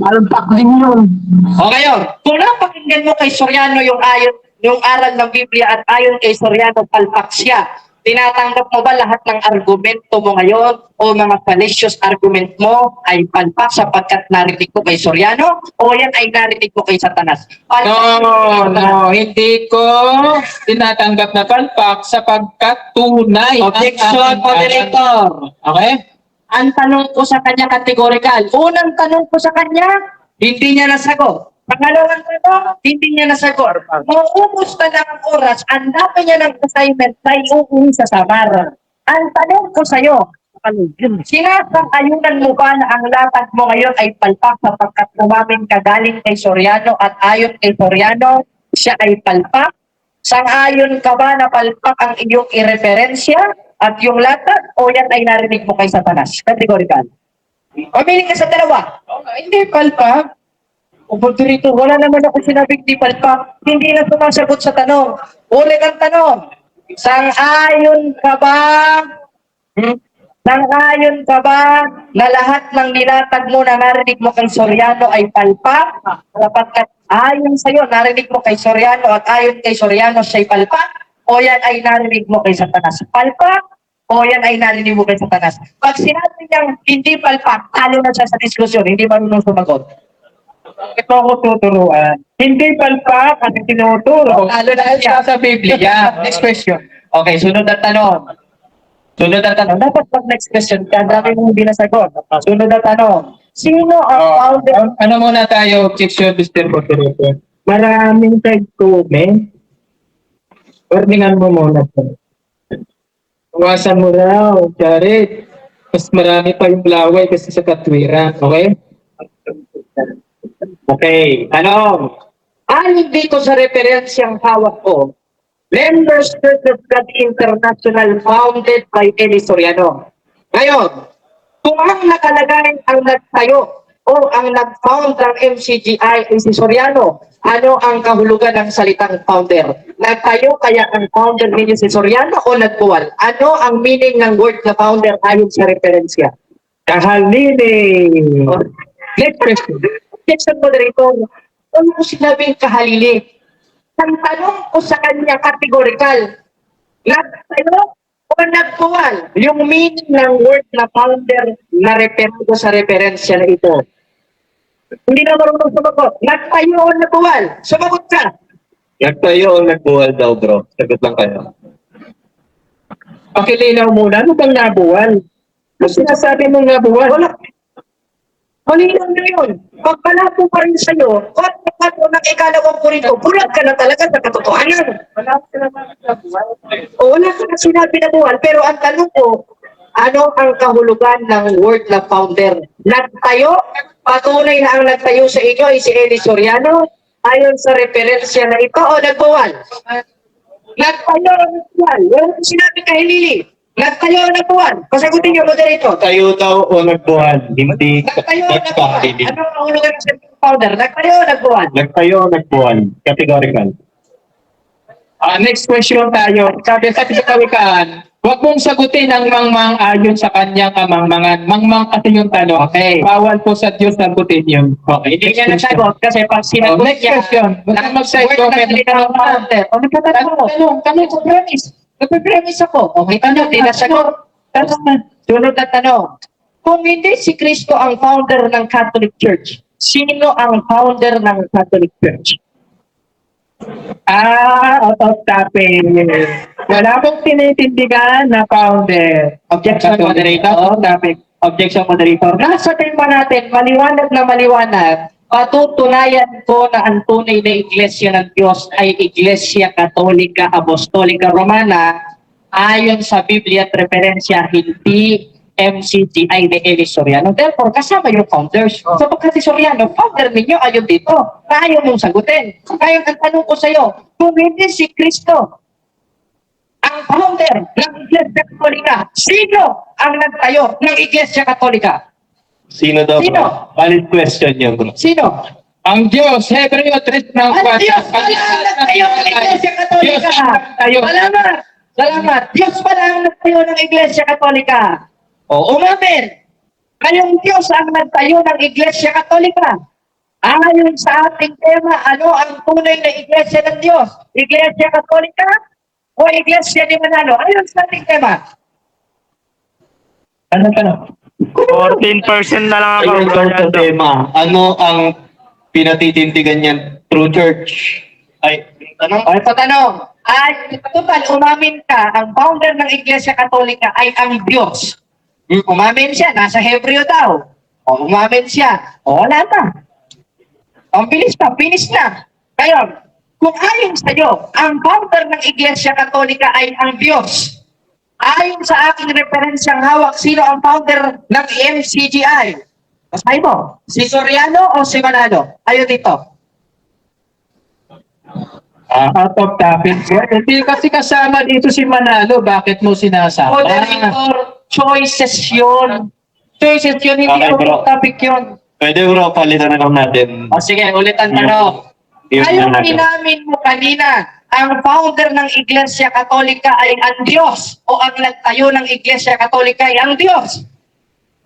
alpak din yun. O ngayon, kung napakinggan mo kay Soriano yung aral ng Biblia at ayon kay Soriano, palpak siya. Tinatanggap mo ba lahat ng argumento mo ngayon o mga fallacious argument mo ay palpak sapagkat narinig mo kay Soriano o yan ay narinig mo kay Satanas? No, hindi ko tinatanggap na palpak sapagkat tunay. ang Objection, aking moderator. aral. Okay? Ang tanong ko sa kanya kategorikal. Unang tanong ko sa kanya, hindi niya nasagot. Pangalawang tanong, hindi niya nasagot. Mauubos na lang ang oras, ang dami niya ng assignment na iuwi sa Samar. Ang tanong ko sa iyo, sinasang-ayunan mo ba na ang latag mo ngayon ay palpak sapagkat umamin ka galing kay Soriano at ayon kay Soriano, siya ay palpak? Sang-ayon ka ba na palpak ang iyong ireferensya at yung latag o yan ay narinig mo kay Satanas? Kategorikal. Pamiling ka sa dalawa. Hindi palpak. Moderator, wala naman ako sinabing di palpak. Hindi na sumasagot sa tanong. Ulit ang tanong. Sang-ayon ka ba? Sang-ayon ka ba na lahat ng nilatag mo na narinig mo kay Soriano ay palpak? Sapagkat ayon sa'yo, narinig mo kay Soriano at ayon kay Soriano siya'y palpak? O yan ay narinig mo kay Satanas? Palpak? O yan ay narinig mo kay Satanas? Pag sinabi niyang hindi palpak, talo na siya sa diskusyon, hindi marunong sumagot. Ito ako tuturuan. Hindi palpak kasi tinuturo. Talo na siya. Sa Biblia. Next question. Okay, sunod na tanong. Sunod na tanong. Dapat pag next question, dami mong hindi nasagot. Sunod na tanong. Sino ang founder? Ano muna tayo, objection, Mr. Moderator? Maraming tag-comment. Warningan mo muna po. Iwasan mo raw, Jared. Mas marami pa yung laway kasi sa katwiran. Okay? Okay, tanong. Ayon dito sa referensyang hawak ko, Members Church of God International founded by Eli Soriano. Ngayon, kung ang nakalagay ang nagtayo o ang nag-found ng MCGI ay si Soriano, ano ang kahulugan ng salitang founder? Nagtayo kaya ang founder ninyo si Soriano o nagbuwal? Ano ang meaning ng word na founder ayon sa referensya? Kahalili. Next question. Objection, moderator. Ano ko sinabing kahalili? Ang tanong ko sa kanya kategorikal, nagtayo o nagbuwal? Yung meaning ng word na founder na reference ko sa referensya na ito. Hindi na marunong sumagot. Nagtayo o nagbuwal? Sumagot ka. Nagtayo o nagbuwal daw bro? Sagot lang kayo. Pakilinaw muna. Ano bang nabuwal? Ano sinasabi mong nabuwal? Wala. Malinaw na yun. Pag malabo pa rin sa'yo, kung ng ikalawang ko rito, bulag ka na talaga sa katotohanan. O wala ka na sinabi na buwan, pero ang tanong ko, ano ang kahulugan ng word na founder? Nagtayo? Patunay na ang nagtayo sa inyo ay si Eli Soriano? Ayon sa referensya na ito o nagbuwal? Nagtayo o nagbuwal? Wala kang sinabi kahilili. Nagtayo o nagbuwal? Pasagutin niyo, moderator. Tayo daw o nagbuwal? Hindi. Nagtayo o nagbuwal? Ano ang kahulugan ng founder? Nagtayo o nagbuwal? Nagtayo o nagbuwal? Categorical. Next question tayo. Sabi sa kawikaan, huwag mong sagutin ang mangmang ayon sa kanyang kamangmangan. Mangmang kasi yung tanong. Okay. Bawal po sa Diyos sagutin yun. Okay. Hindi niya nagsagot kasi pag sinagot Next niya, question. Huwag kang mag-side comment. O nagtatanong ko premise. Nagpe-premise ako. Okay, tanong, di nasagot. Sunod na tanong. Kung hindi si Kristo ang founder ng Catholic Church, sino ang founder ng Catholic Church? Out of topic. Wala pong tinitindigan na founder. Objection, moderator. Out of topic. Objection, moderator. Nasa tema natin, maliwanag na maliwanag, patutunayan ko na ang tunay na iglesia ng Diyos ay Iglesia Katolika Apostolika Romana Ayon sa Biblia at referensya, hindi MCGI ni Eli Soriano. Therefore, kasama yung founders. Sapagkat si Soriano, founder ninyo, ayaw dito. Ayaw mong sagutin. Kaya ang tanong ko sa iyo, kung hindi si Kristo, ang founder ng Iglesia Katolika, sino ang nagtayo ng Iglesia Katolika? Sino daw? Sino? Bro? Valid question yan, bro. Sino? Ang Diyos, Hebreo 3 ng Ang Diyos pala ang nagtayo ng Iglesia Katolika. Salamat. Salamat. Diyos pala ang nagtayo ng Iglesia Katolika. O umamin. Kayong Diyos ang nagtayo ng Iglesia Katolika. Ayon sa ating tema, ano ang tunay na Iglesia ng Diyos? Iglesia Katolika o Iglesia ni Manalo? Ayon sa ating tema. Ano? 14% na lang ako. Ayun daw sa tema. Ano ang pinatitindigan niyan? True Church. Ay, ano? O ito tanong. Ay, total, umamin ka, ang founder ng Iglesia Katolika ay ang Diyos. Umamin siya, nasa Hebreo daw. O umamin siya, o wala na. Ang bilis na, finish na. Ngayon, kung ayon sa iyo, ang founder ng Iglesia Katolika ay ang Diyos. Ayon sa aking referensyang hawak, sino ang founder ng MCGI? Basahin mo, si Soriano o si Manalo? Ayon dito. Out of topic. Hindi kasi kasama dito si Manalo. Bakit mo sinasama? Moderator, choices yun. Choices yun, hindi Okay, out bro. of topic yun. Pwede bro, palitan na lang natin. O sige, ulit ang tanong. Yung Ayong Manalo. inamin mo kanina, ang founder ng Iglesia Katolika ay ang Diyos o ang nagtayo ng Iglesia Katolika ay ang Diyos.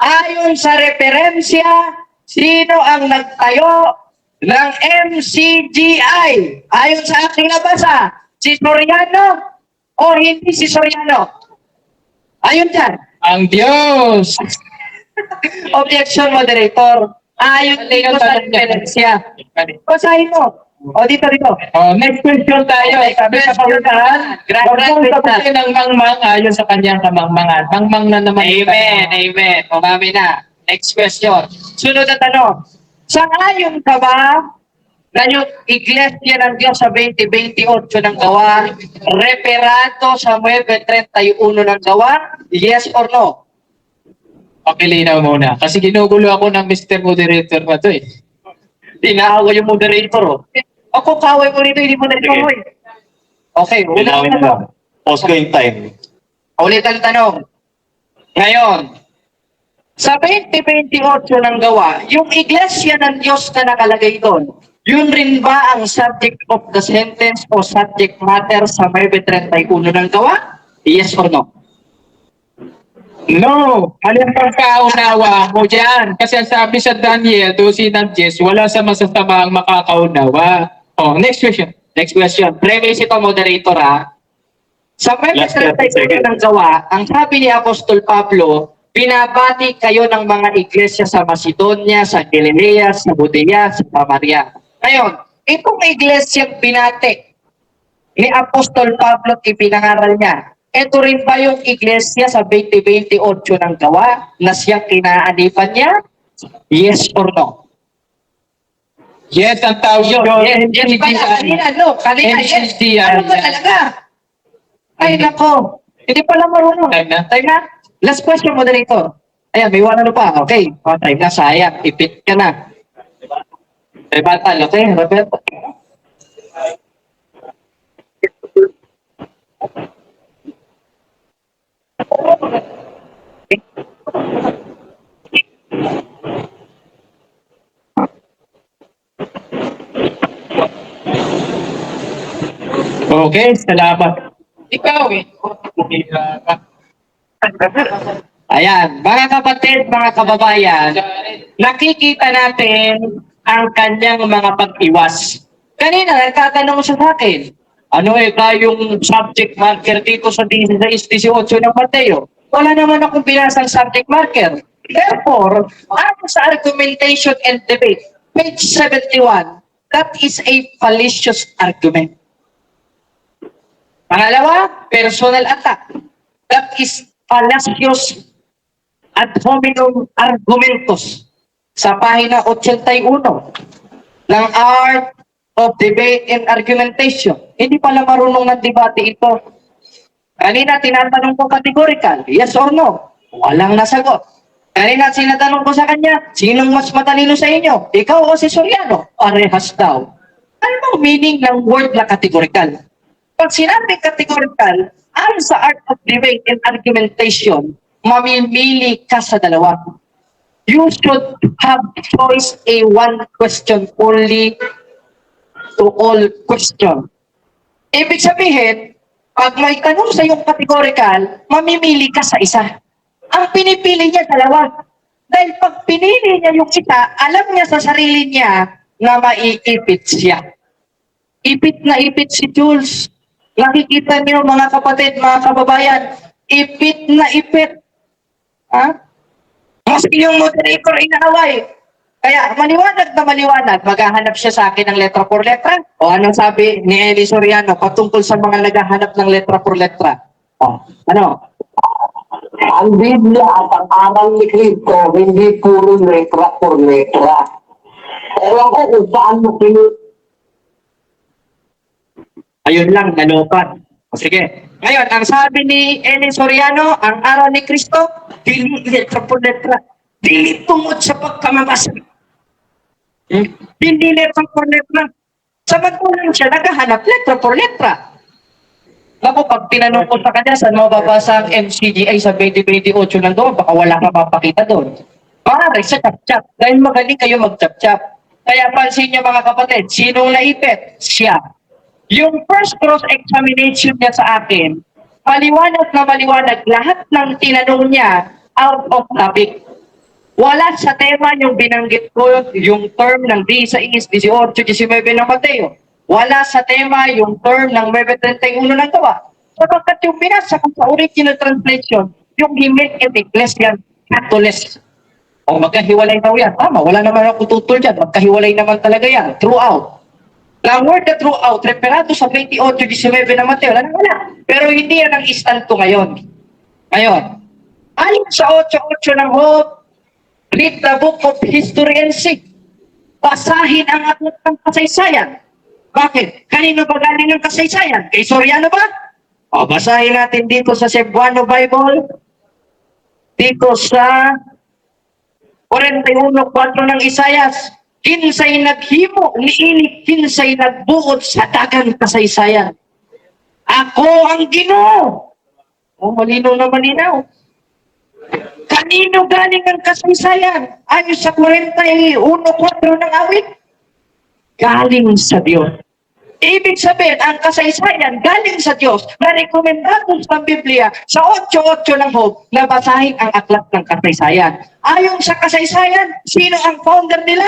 Ayon sa referensya, sino ang nagtayo ng MCGI? Ayon sa aking nabasa, si Soriano o hindi si Soriano? Ayon dyan. Ang Diyos. Objection, moderator. Ayon dito sa referensya. Basahin mo. O dito. Oh, next question tayo. Sabi sa pagkakaan, huwag mong sagutin ang mangmang ayon sa kanyang kamangmangan. Mangmang na naman. Amen. Umami na. Next question. Sunod na tanong. Sang-ayon ka ba na yung Iglesia ng Diyos sa 2028 ng gawa, referado sa 9:31 ng gawa? Yes or no? Pakilinaw muna. Kasi ginugulo ako ng Mr. Moderator na to eh. Tinaawa yung moderator. Oh. Ako kaway mo rito, hindi mo na ito. Okay, Linawin ulit na lang. Pause ko yung time. ang tanong. Ngayon, sa 2028 ng gawa, yung Iglesia ng Diyos na nakalagay doon, yun rin ba ang subject of the sentence o subject matter sa 9:31 ng gawa? Yes or no? No! Alin pang kaunawa mo dyan? Kasi ang sabi sa Daniel 12:10, wala sa masasama ang makakaunawa. Oh, next question. Next question. Premise ito, moderator ha. Sa Last 9:31 ng gawa, ang sabi ni Apostol Pablo, binabati kayo ng mga iglesia sa Macedonia, sa Galilea, sa Judea, sa Samaria. Ngayon, itong iglesia binati ni Apostol Pablo at ipinangaral niya. Ito rin ba yung iglesia sa 2028 ng gawa na siyang inaanipan niya? Yes or no? Yes, ang tawag doon. Yes pala. Kanina, no? Kanina, yes. MCGI. Ano ba talaga? Ay, nako. Hindi pala marunong. Time na. Last question, moderator. Ayan, may one ano pa. Okay. Oh, time na, sayang. Ipit ka na. May batal, okay, Roberto? Okay, salamat. Ikaw eh. Ayan, mga kapatid, mga kababayan, nakikita natin ang kanyang mga pag-iwas. Kanina, nagtatanong siya sa akin, ano yung subject marker dito sa 16-18 ng Mateo? Wala naman akong binasang subject marker. Therefore, ayon sa argumentation and debate, page 71, that is a fallacious argument. Pangalawa, personal attack. That is fallacious ad hominem argumentos sa pahina 81 ng Art of Debate and Argumentation. Hindi pala marunong ng debate ito. Kanina, tinatanong ko categorical, yes or no? Walang nasagot. Kanina, sinatanong ko sa kanya, sinong mas matalino sa inyo? Ikaw o si Soriano? Parehas daw. Ano bang meaning ng word na categorical? Pag sinabi categorical, ang sa art of debate and argumentation, mamimili ka sa dalawa. You should have choice a one question only to all question. Ibig sabihin, pag may tanong sa iyong categorical, mamimili ka sa isa. Ang pinipili niya dalawa. Dahil pag pinili niya yung isa, alam niya sa sarili niya na maiipit siya. Ipit na ipit si Jules. Nakikita niyo mga kapatid, mga kababayan, ipit na ipit. Ha? Maski yung moderator inaaway. Kaya maliwanag na maliwanag, maghahanap siya sa akin ng letra por letra. O anong sabi ni Eli Soriano patungkol sa mga naghahanap ng letra por letra? O, ano? Ang Biblia at ang aral ni Cristo, hindi puro letra por letra. Ewan ko kung saan mo Ayun lang, nalupat. O sige. Ngayon, ang sabi ni Eli Soriano, ang aral ni Cristo, dili letra por letra. Dili tungod sa pagkamabasa. Hindi letra por letra. Samantalang siya, naghahanap letra por letra. Ako, pag tinanong ko sa kanya, saan mo babasa ang MCGI sa 2028 ng doon, baka wala ka mapakita doon. Pare, sa chap-chap. Dahil magaling kayo mag-chap-chap. Kaya pansin niyo mga kapatid, sinong naipit? Siya. Yung first cross-examination niya sa akin, maliwanag na maliwanag, lahat ng tinanong niya out of topic. Wala sa tema yung binanggit ko, yung term ng 16, 18, 19 ng Mateo. Wala sa tema yung term ng 9:31 ng Gawa. Sapagkat yung binasa ko sa original translation, yung himig et ecclesiam Catholicos. O magkahiwalay daw yan. Tama, wala naman ako tutol dyan. Magkahiwalay naman talaga yan, throughout. Ang word na throughout, referado sa 28-19 na Mateo, wala. Pero hindi yan ang instant ko ngayon. Ngayon, ayon sa 8:8 ng Hope, read the book of history and see. Basahin ang aklat ng kasaysayan. Bakit? Kanino ba galing ang kasaysayan? Kay Soriano ba? O, basahin natin dito sa Cebuano Bible. Dito sa 41:4 ng Isayas. Kinsay naghimo, niinig, kinsay nagbuot sa dagang kasaysayan. Ako ang Ginoo. O, malinaw na malinaw. Kanino galing ang kasaysayan? Ayon sa 41:4 ng awit? Galing sa Diyos. Ibig sabihin, ang kasaysayan galing sa Diyos na rekomendado sa Biblia sa 8:8 ng Hope na basahin ang aklat ng kasaysayan. Ayon sa kasaysayan, sino ang founder nila?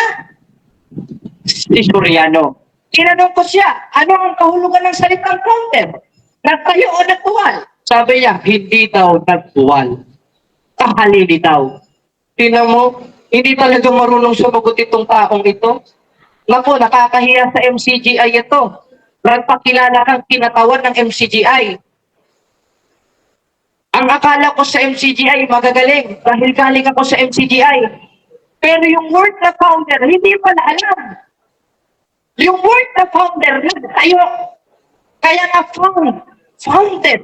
Si Soriano. Tinanong ko siya, ano ang kahulugan ng salitang founder? Nagtayo o nagbuwal? Sabi niya, hindi daw nagbuwal. Kahalili daw. Tingnan mo, hindi talaga marunong sumagot itong taong ito. Naku, nakakahiya sa MCGI ito. Nagpakilala kang kinatawan ng MCGI. Ang akala ko sa MCGI magagaling dahil galing ako sa MCGI. Pero yung word na founder, hindi pala alam. Yung word na founder, nagtayo. Kaya nga founded.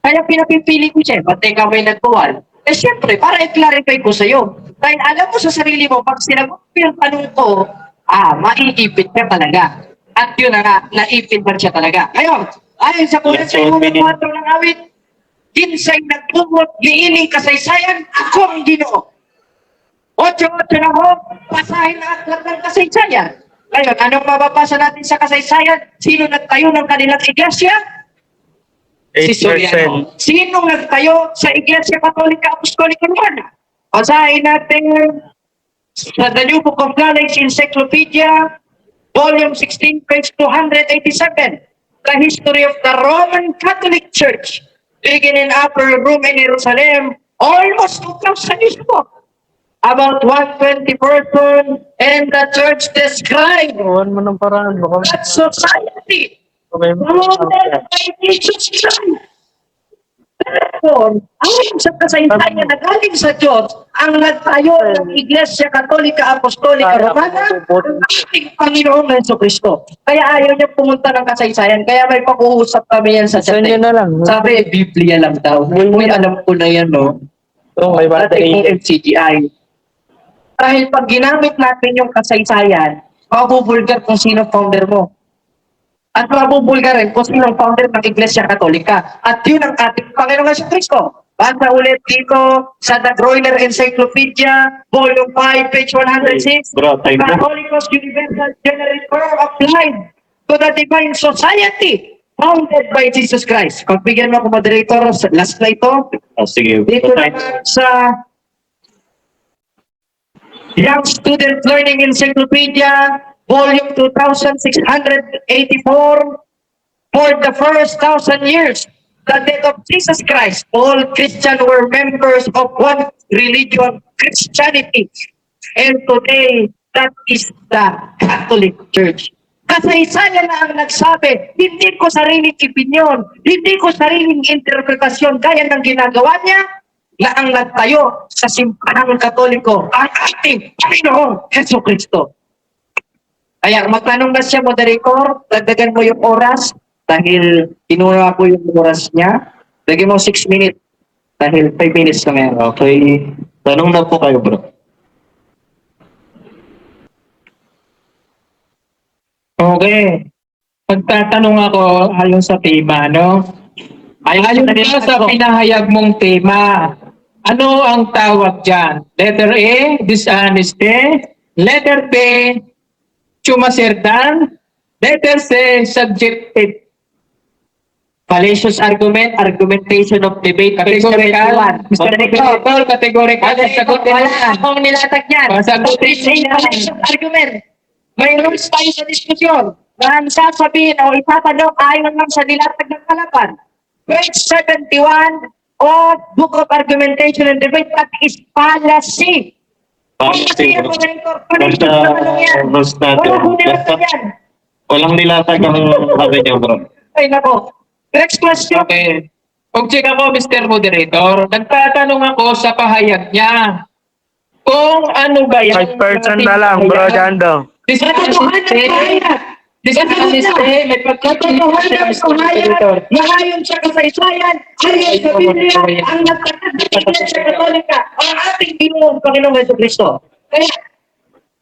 Kaya pinapipili ko siya, ba't ikaw may nagbuwal? Eh siyempre, para i-clarify ko sa'yo. Dahil alam mo sa sarili mo, pag sinagot ko yung tanong ko, maiipit ka talaga. At yun na nga, naipit ba siya talaga. Ngayon, ayon sa 41:4 ng awit, kinsay nagtumot, giining kasaysayan, ako ang Ginoo. 8:8 na ho, basahin ang aklat ng kasaysayan. Ngayon, anong mababasa natin sa kasaysayan? Sino nagtayo ng kanilang iglesia? Si Soriano. Sino nagtayo sa Iglesia Katolika Apostolika Romana? Basahin natin sa The New Book of Knowledge Encyclopedia, Volume 16, page 287. The history of the Roman Catholic Church, beginning in Upper Room in Jerusalem, almost 2,000 years ago. About 120 person, and the church described that society. Jesus Christ. Therefore, ayon sa kasaysayan na galing sa Diyos, ang nagtayo ng Iglesia Katolika Apostolika Romana, ang ating Panginoong Jesucristo. Kaya ayaw niya pumunta ng kasaysayan, kaya may pag-uusap kami yan sa chat. Saan yun na lang? Sabi, Biblia lang daw. Uy, alam ko na yan, no? Oo, may Dati battery. kong MCGI. Dahil pag ginamit natin yung kasaysayan, mabubulgar kung sino founder mo. At mabubulgar rin kung sino founder ng Iglesia Katolika. At yun ang ating Panginoong Jesucristo. Basta ulit dito sa The Groiner Encyclopedia, Volume 5, page 106. Bro, time The na. Holy Ghost Universal Generator applied to the Divine Society founded by Jesus Christ. Pagbigyan mo ako, moderator, last na ito. Sige. Dito Time. naman sa Young Student Learning Encyclopedia, Volume 2684, for the first 1,000 years, the death of Jesus Christ, all Christians were members of one religion, Christianity. And today, that is the Catholic Church. Kasaysayan na ang nagsabi, hindi ko sariling opinion, hindi ko sariling interpretasyon gaya ng ginagawa niya, na ang nagtayo sa simbahan katoliko, ang ating Panginoong Jesucristo. Kaya magtanong na siya, moderator, dagdagan mo yung oras dahil tinura ko yung oras niya. Lagyan mo 6 minutes dahil 5 minutes na ngayon. Okay. Tanong na po kayo, bro. Okay. Pagtatanong ako ayon sa tema, no? Ayon ba sa pinahayag mong tema, ano ang tawag dyan? Letter A, dishonesty. Letter B, chumaserdan. Letter C, subjective. Fallacious argument, argumentation of debate. Categorical. Mr. Moderator, categorical. Sagutin mo Wala yan. akong nilatag yan. Sagutin mo yan. Fallacious argument. May rules tayo sa diskusyon. Na ang sasabihin o itatanong ayon lang sa nilatag ng kalaban. Page 71 of Book of Argumentation and Debate, that is fallacy. Fallacy yan, moderator. Fallacious na ano yan. Rules natin. Wala akong nilatag yan. Walang nilatag ang sabi niya, bro. Ay, nako. Next question. Okay. Kung check ako, Mr. Moderator, nagtatanong ako sa pahayag niya. Kung ano ba yan? 5% na lang, bro, Jando. Dishonesty. Dishonesty. May Katotohanan sa hayag na ayon sa kasaysayan, ayon sa Biblia, ang nagtatag ng Iglesia Katolika, ang ating Panginoong Jesucristo. Kaya,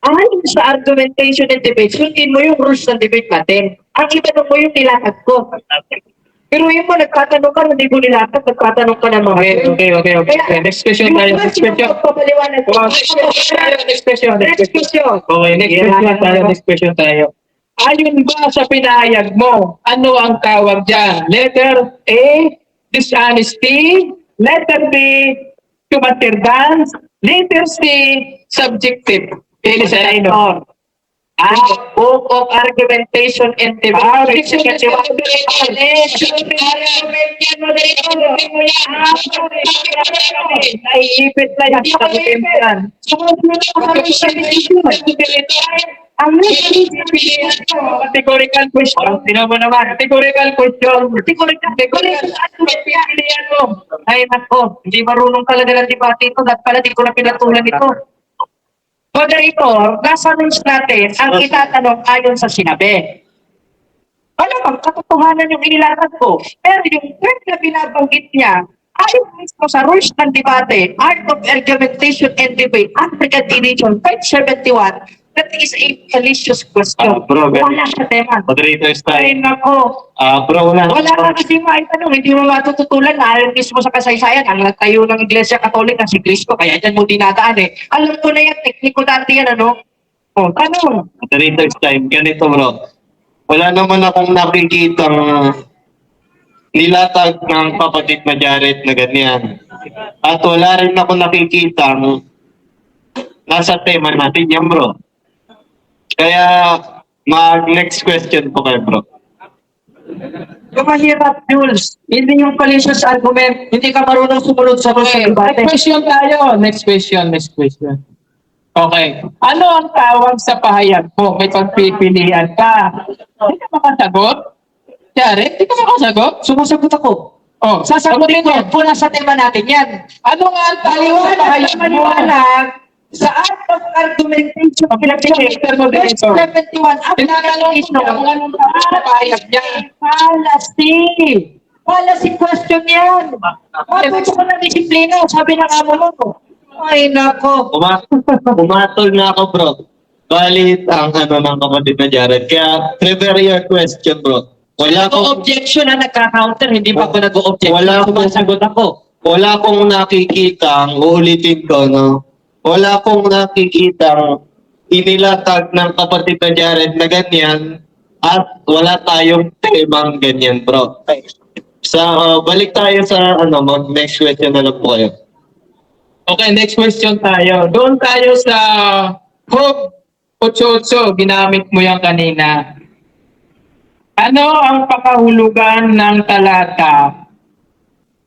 ayon sa argumentation and debate, sundin mo yung rules ng debate natin. Ang itanong mo yung nilatag ko. Pero yung mo, nagtatanong ka, hindi mo nilatag, nagtatanong ka ng mga. Okay. Next question tayo. Next question. Pabaliwanag ko. Next question. Next question. Okay, next question tayo. Ayon ba sa pinahayag mo, ano ang tawag dyan? Letter A, dishonesty. Letter B, chumaserdan. Letter C, subjective. Senator. Book of Argumentation and Debate. Naiipit na yan. Ang Categorical question. Tinan mo naman. Categorical question. pilihan mo. Ay, nako. Hindi marunong talaga ng debate ito. Dapat pala di ko na pinatulan ito. Moderator, nasa rules natin ang itatanong ayon sa sinabi. Ano bang katotohanan yung inilatag ko? Pero yung word na binabanggit niya, ayon mismo sa rules ng debate, Art of Argumentation and Debate, African Edition, page 71, that is a fallacious question. Bro, Wala sa tema. Moderator Ay, style. nako. Bro, wala. Wala ka kasi maitanong, hindi mo matututulan na ayon mismo sa kasaysayan, ang nagtayo ng Iglesia Katolika si Cristo, kaya dyan mo dinadaan eh. Alam ko na yan, tekniko dati yan, ano? O, tanong. Moderator style. Ganito, bro. Wala naman akong nakikitang nilatag ng kapatid na Jared na ganyan. At wala rin ako nakikitang nasa tema natin yan, bro. Kaya, next question po kayo, bro. Yung mahirap, Jules, hindi yung fallacious argument, hindi ka marunong sumunod sa rules ng debate. Next question tayo. Next question. Okay. Ano ang tawag sa pahayag mo? May pagpipilian ka. Hindi ka makasagot? Jared, hindi ka makasagot? Sumasagot ako. Oh, sasagutin mo. Puna sa tema natin yan. Ano nga ang tawag sa pahayag mo? Maliwanag sa art of argumentation. Mr. Moderator. 71, Tinatanong ko siya kung anong tawag sa pahayag niya. Fallacy. Fallacy question yan. Matuto ko ng disiplina. Sabi ng amo mo. Ay, nako. Umatol na ako, bro. Balit ang ano ng kapatid na Jared. Kaya, prepare your question, bro. Wala akong, Objection na nagka-counter. Hindi pa ako nag-o-objection. Wala akong- Sumasagot ako. wala akong nakikitang, uulitin ko, no? Wala akong nakikitang inilatag ng kapatid na Jared na ganyan at wala tayong temang ganyan, bro. Balik tayo sa, next question na lang po kayo. Okay, next question tayo. Doon tayo sa Hope 88. Ginamit mo yan kanina. Ano ang pakahulugan ng talata?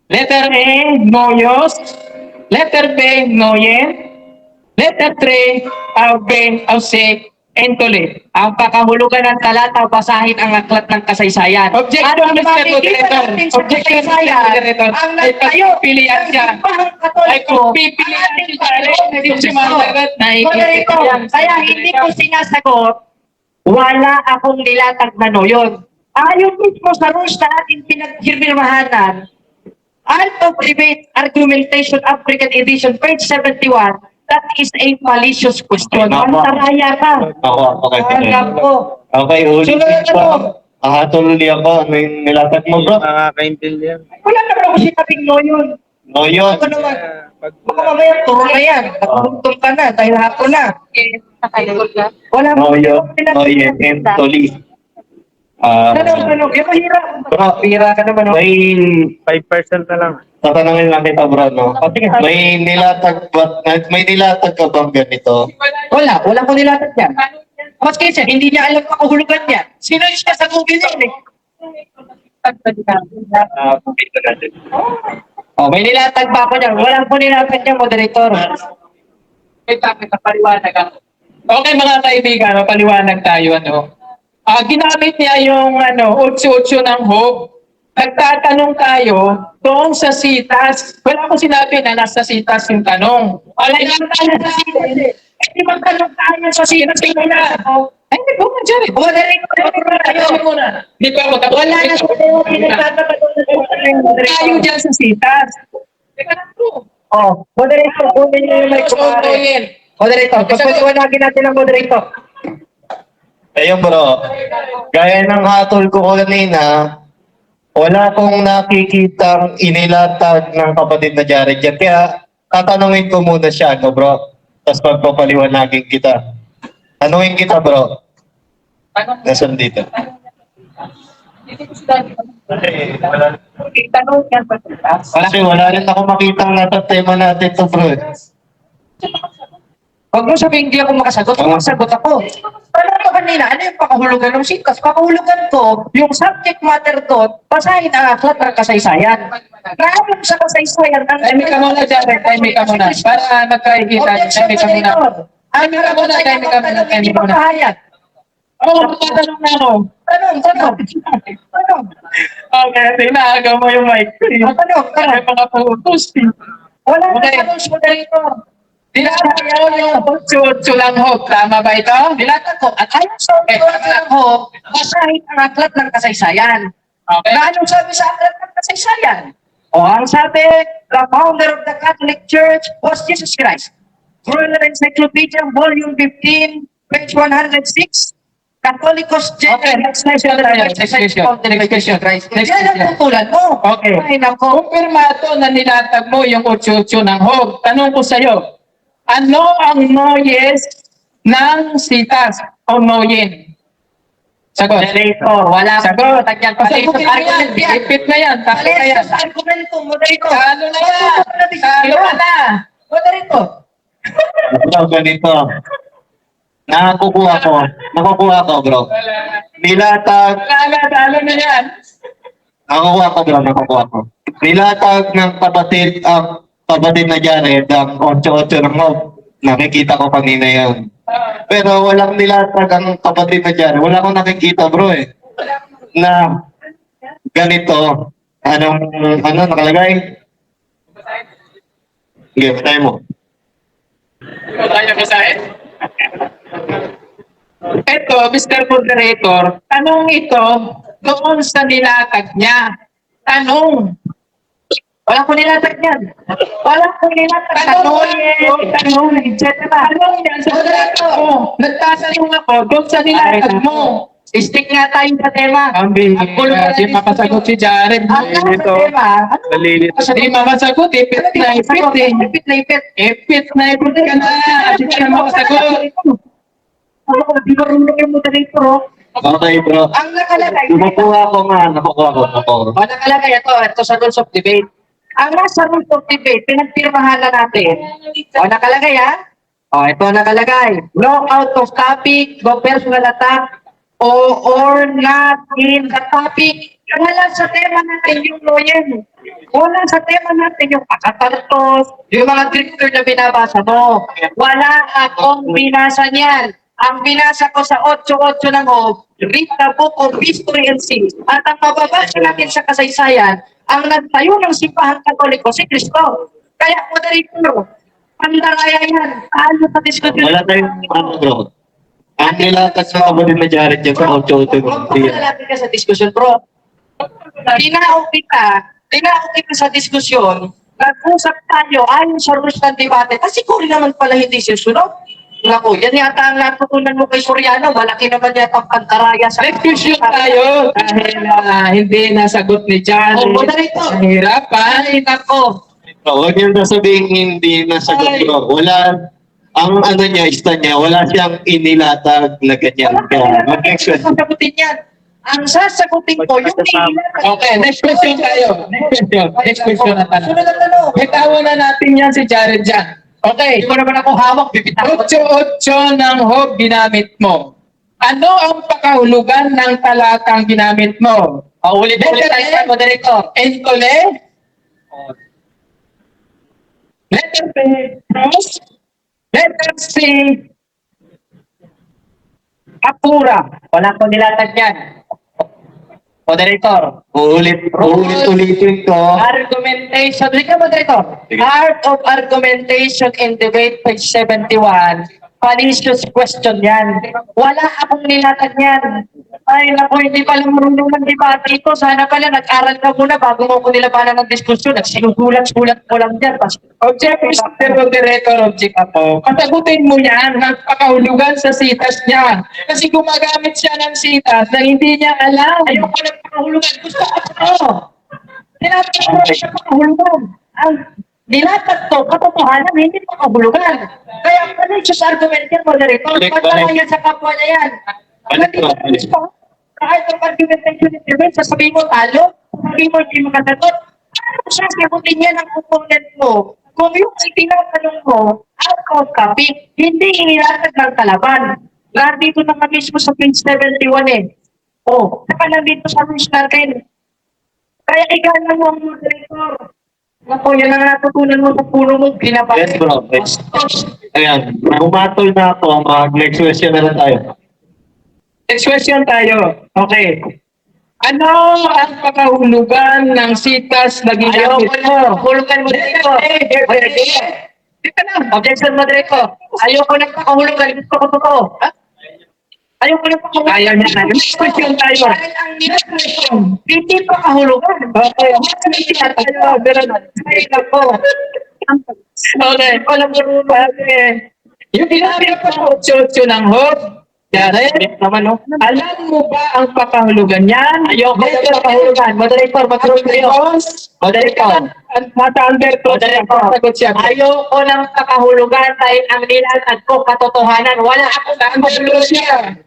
Letter A, noyos. Letter B, noyen. Letter 3, B, C, entole. Ang pakahulugan ng talata, basahin ang aklat ng kasaysayan. Objection, At Mr. makikita Moderator. natin sa Objection, Mr. kasaysayan, Moderator. ang Ay nagtayo pagpipilian siya. ng simbahang Ay Katoliko, kung pipilian ang ating siya, hindi Panginoon siya masagot. Moderator, kaya hindi ko sinasagot, wala akong nilatag na noyon. Ayon mismo sa rules na ating pinaghirmirmahanan, Art of Debate, Argumentation, African Edition, page 71, that is a malicious question. Nako. Antaraya ka. Okay. Alam ko. Okay, ulitin Sunod ko. ano? Tuloy ako. Ano yung nilatag mo, bro? Nakakaintindihan. Wala naman ako sinabing noyon. No, yun. Ano naman? Baka mamaya, turo na yan. Natutong ka na, dahil hapon na. Wala No, yun. akong No, yun. Entoli. Tanong. Yung mahirap. Bro, Pira ka naman. may 5% na lang. tatanungin lang kita, bro, no? May nilatag ka bang ganito? Wala ko nilatag yan. Mas kasi, hindi niya alam makahulugan yan. Sinerge ka sa Google yan eh. Dito natin. Oh, may nilatag pa ako niyan. Walang po nilatag niya, moderator. Okay mga kaibigan, mapaliwanag tayo ginamit niya yung 88 ng Hope. Nagtatanong tayo doon sa sitas. Wala akong sinabi na nasa sitas yung tanong. Wala yung tanong sa sitas eh. Hindi magtanong tayo sa sitas. Ay, hindi po nga dyan eh. Tayo muna. Hindi pa ako tapos. Wala na Tayo dyan sa sitas. Teka lang po. Oh, moderator, kunin niyo yung mic ko. Moderator, pagpaliwanagin natin ang moderator. Ayun, bro. Gaya ng hatol ko kanina, wala akong nakikitang inilatag ng kapatid na Jared yan. Kaya, tatanungin ko muna siya, bro? Tapos pagpapaliwanagin kita. Tanungin kita, bro. Nasaan dito? Tanong yan pa sitas. Kasi wala rin ako makitang nasa tema natin to, bro. Huwag mo sabihin hindi ako makasagot, makasagot ako. Ano ko kanina, ano yung pakahulugan ng sitas? Pakahulugan ko, yung subject matter ko, basahin ang aklat ng kasaysayan. Naalam sa kasaysayan, ang Timing ka muna, Jared. Timing ka muna. Para magkakita. Timing ka muna. Timing ka muna, timing ka muna, timing ka muna. Oo, magtatanong na ako. Tanong. Okay, tinaagaw mo yung mic. Tanong. Ay, mga putos. Wala Okay. na tanong, moderator. Dinatag mo yung 88 lang Hope. Tama ba ito? Nilatag ko, at ayon sa ulit ko, basahin ang aklat ng kasaysayan. Okay. Na anong sabi sa aklat ng kasaysayan? O ang sabi, the founder of the Catholic Church was Jesus Christ. Royal Encyclopedia, Volume 15, page 106. Catholicos Okay, next question tayo. Next question. Next question. Next Yan ang question. tutulan mo. Okay. Ay, nako. Kumpirmado na nilatag mo yung 88 ng Hope. Tanong ko sa'yo, ano ang noyes ng sitas o noyen? Sagot. Moderator, wala akong Sagot. tagyan. Palito sa argument yan. Ipit na yan. Tako na yan. Palito sa argumento, moderator. Talo na yan. Talo ka na. Moderator. Bro, ganito. Nakukuha ko, bro. Nilatag, Talo na yan. nakukuha ko. Nilatag ng kapatid na Jared, ang 88 ng Hope. Nakikita ko kanina yan. Pero walang nilatag ang kapatid na Jared. Wala akong nakikita, bro, eh. Na ganito. Ano nakalagay? Sige, patay mo. Kaya ko sa Ito, Mr. Moderator, tanong ito doon sa nilatag niya. Tanong. Wala ko nilatag yan. Wala ko nilatag. Tanong, etc. Tanong yan sa moderator. Nagtatanong ako doon sa nilatag mo. Stick nga tayo sa tema. Ang di makasagot si Jared. Ang nasa Nalilito. tema, ano Nalilito. Di makasagot, ipit na ipit eh. Ipit na ipit. Ipit na ipit ka na. Di ka na makasagot. Di ba rin yung moderator? Okay, bro. Ang nakalagay. Nakukuha ko. O nakalagay ito sa rules of debate. Ang nasa rules of debate, pinagpirmahan na natin. O nakalagay ha? O ito nakalagay. No out of topic, no personal attack, or not in the topic. Wala sa tema natin yung lawyer. Wala sa tema natin yung pakatartos, yung mga drifter na binabasa mo. Wala akong binasa niyan. Ang binasa ko sa 8.8 ng HOB, read the book of history and sins. At ang mababasa natin sa kasaysayan, ang nagtayo ng Simbahang Katoliko, si Kristo. Kaya, moderator, pandaraya yan. Ano sa diskusyon? Wala tayong bro. Ang nilatas na kapatid na Jared dyan sa 8-8. Lalapit ka sa diskusyon, bro. Dinao kita sa diskusyon, nag-usap tayo ayon sa rules ng debate. Kasi kung naman pala hindi susunod. Naku, yan yata ang natutunan mo kay Soriano. Malaki naman yata ang pantaraya sa... Discussion tayo dahil hindi nasagot ni Jared. Oh, moderator. Nahirapan. Ay, nako. Huwag niyo na sabihin hindi nasagot bro. Wala, ang ano niya, wala siyang inilatag na ganyan. Kaya mag-explain. Sasagutin yan. Ang sasagutin ko, yung Okay, next question tayo. Next question na tanong. Sunod na tanong. Bitawan na natin yan si Jared dyan. Okay. Hindi ko naman ako hawak, bibitaw. 8-8 ng HOB ginamit mo. Ano ang pakahulugan ng talatang ginamit mo? Ulit-ulit tayo sa moderator. Entole? Letter B, cross. Letter C, apura. Wala ko nilatag yan. Moderator. Ulit-ulitin ko. Argumentation. Sige, moderator. Sige. Art of argumentation in debate, page 71. Malicious question yan. Wala akong nilatag yan. Ay, naku, hindi pala marunong ng debate ito. Sana pala nag-aral ka muna bago mo ko nilabanan ng diskusyon. Nagsinugulat-gulat mo lang dyan. Object Mr. Moderator, object ako. Kasagutin mo yan ng pakahulugan sa sitas niya. Kasi gumagamit siya ng sitas na hindi niya alam. Ayoko ng pakahulugan. Gusto ko ito. Nilatag ko siya pakahulugan. Ang nilatag to, katotohanan, hindi pakahulugan. Kaya malicious argument yan, moderator. Balik. Pagkala yan sa kapwa niya yan. Balik. Kahit ang argumentation in debate, sasabihin mo talo, sasabihin mo hindi makasagot. Ano sasagutin niya ng opponent mo? Kung yung tinatanong mo, out of topic, hindi inilatag ng kalaban. Nandito na kami mismo sa page 71 eh. Oh, saka nandito sa rules natin. Kaya igana mo ang moderator. Ako, yan ang natutunan mo sa puno mo, binabalik. Yes, bro. Ayan, bumatol na ako. Mag-next question na lang tayo. Next question tayo. Okay. Ano ang pakahulugan ng sitas na Ayaw ginamit ko mo? na, hulugan mo dito. Objection mo dito. Ayaw ko na pakahulugan. Gusto ko totoo. Ha? Ayaw ko na pakahulugan. Ayaw niya na. Next question tayo. Dahil ang nilatag hindi pakahulugan. Okay. Ay, nako. Okay. Walang marunong. Okay. Yung ginamit mo 8-8 ng HOB, Jared, Naman, no? alam mo ba ang pakahulugan yan? Ayaw ko na pakahulugan. Moderator, mag-rule kayo. Moderator. Mata-under to. Sagot siya. Ayaw ko ng pakahulugan dahil ang nilatag ko katotohanan. Wala akong Mata-under siya.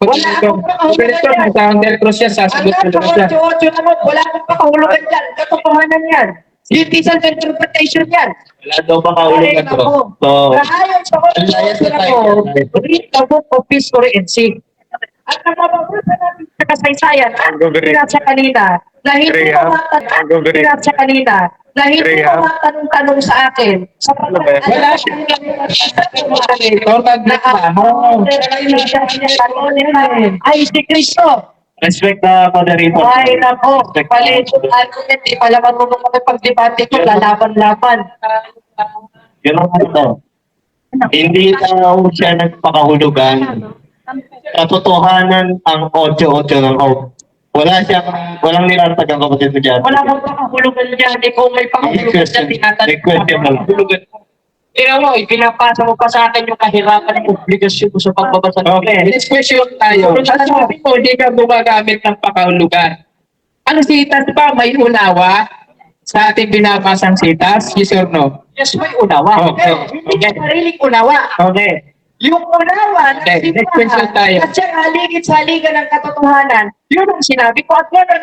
Wala akong Moderator, mata-under to siya. Sasagot Ang ko siya. nasa 8-8 naman, wala akong pakahulugan dyan. Katotohanan yan. Judicial interpretation yan. Wala daw makahulugan bro. So, Ayon sa Alliance na tayo. read the book of history and see. At ang mababasa natin sa kasaysayan, ang pinasa kanina, na hindi Andrea. mo matanong, pinasa kanina, na hindi Andrea. mo matanong-tanong sa akin. Sa Wala siyang moderator, mag-reklamo. Ay, si Kristo. Respect the moderator. Ay, nako. Mali yung argument. Di pala marunong kami pag-debate ko. Lalaban-laban. Ganun ito. Hindi daw siya nagpakahulugan. Katotohanan ang 8-8 ng out. Walang nilatag ang kapatid mo dyan. Wala kang pakahulugan dyan. Ikaw may pakahulugan dyan. May question mo lang. Tingnan mo, ipinapasa mo pa sa akin yung kahirapan ng obligasyon ko sa pagbabasa. Okay, next question tayo. Sabi mo, hindi ka gumagamit ng pakahulugan. Ang sitas ba may unawa sa ating binabasang sitas? Yes or no? Yes, may unawa. Okay. Pero hindi ka sariling unawa. Okay. Yung unawa ng Okay, next question simbahan tayo. at siyang haligid sa haligan ng katotohanan, yun ang sinabi ko at yun ang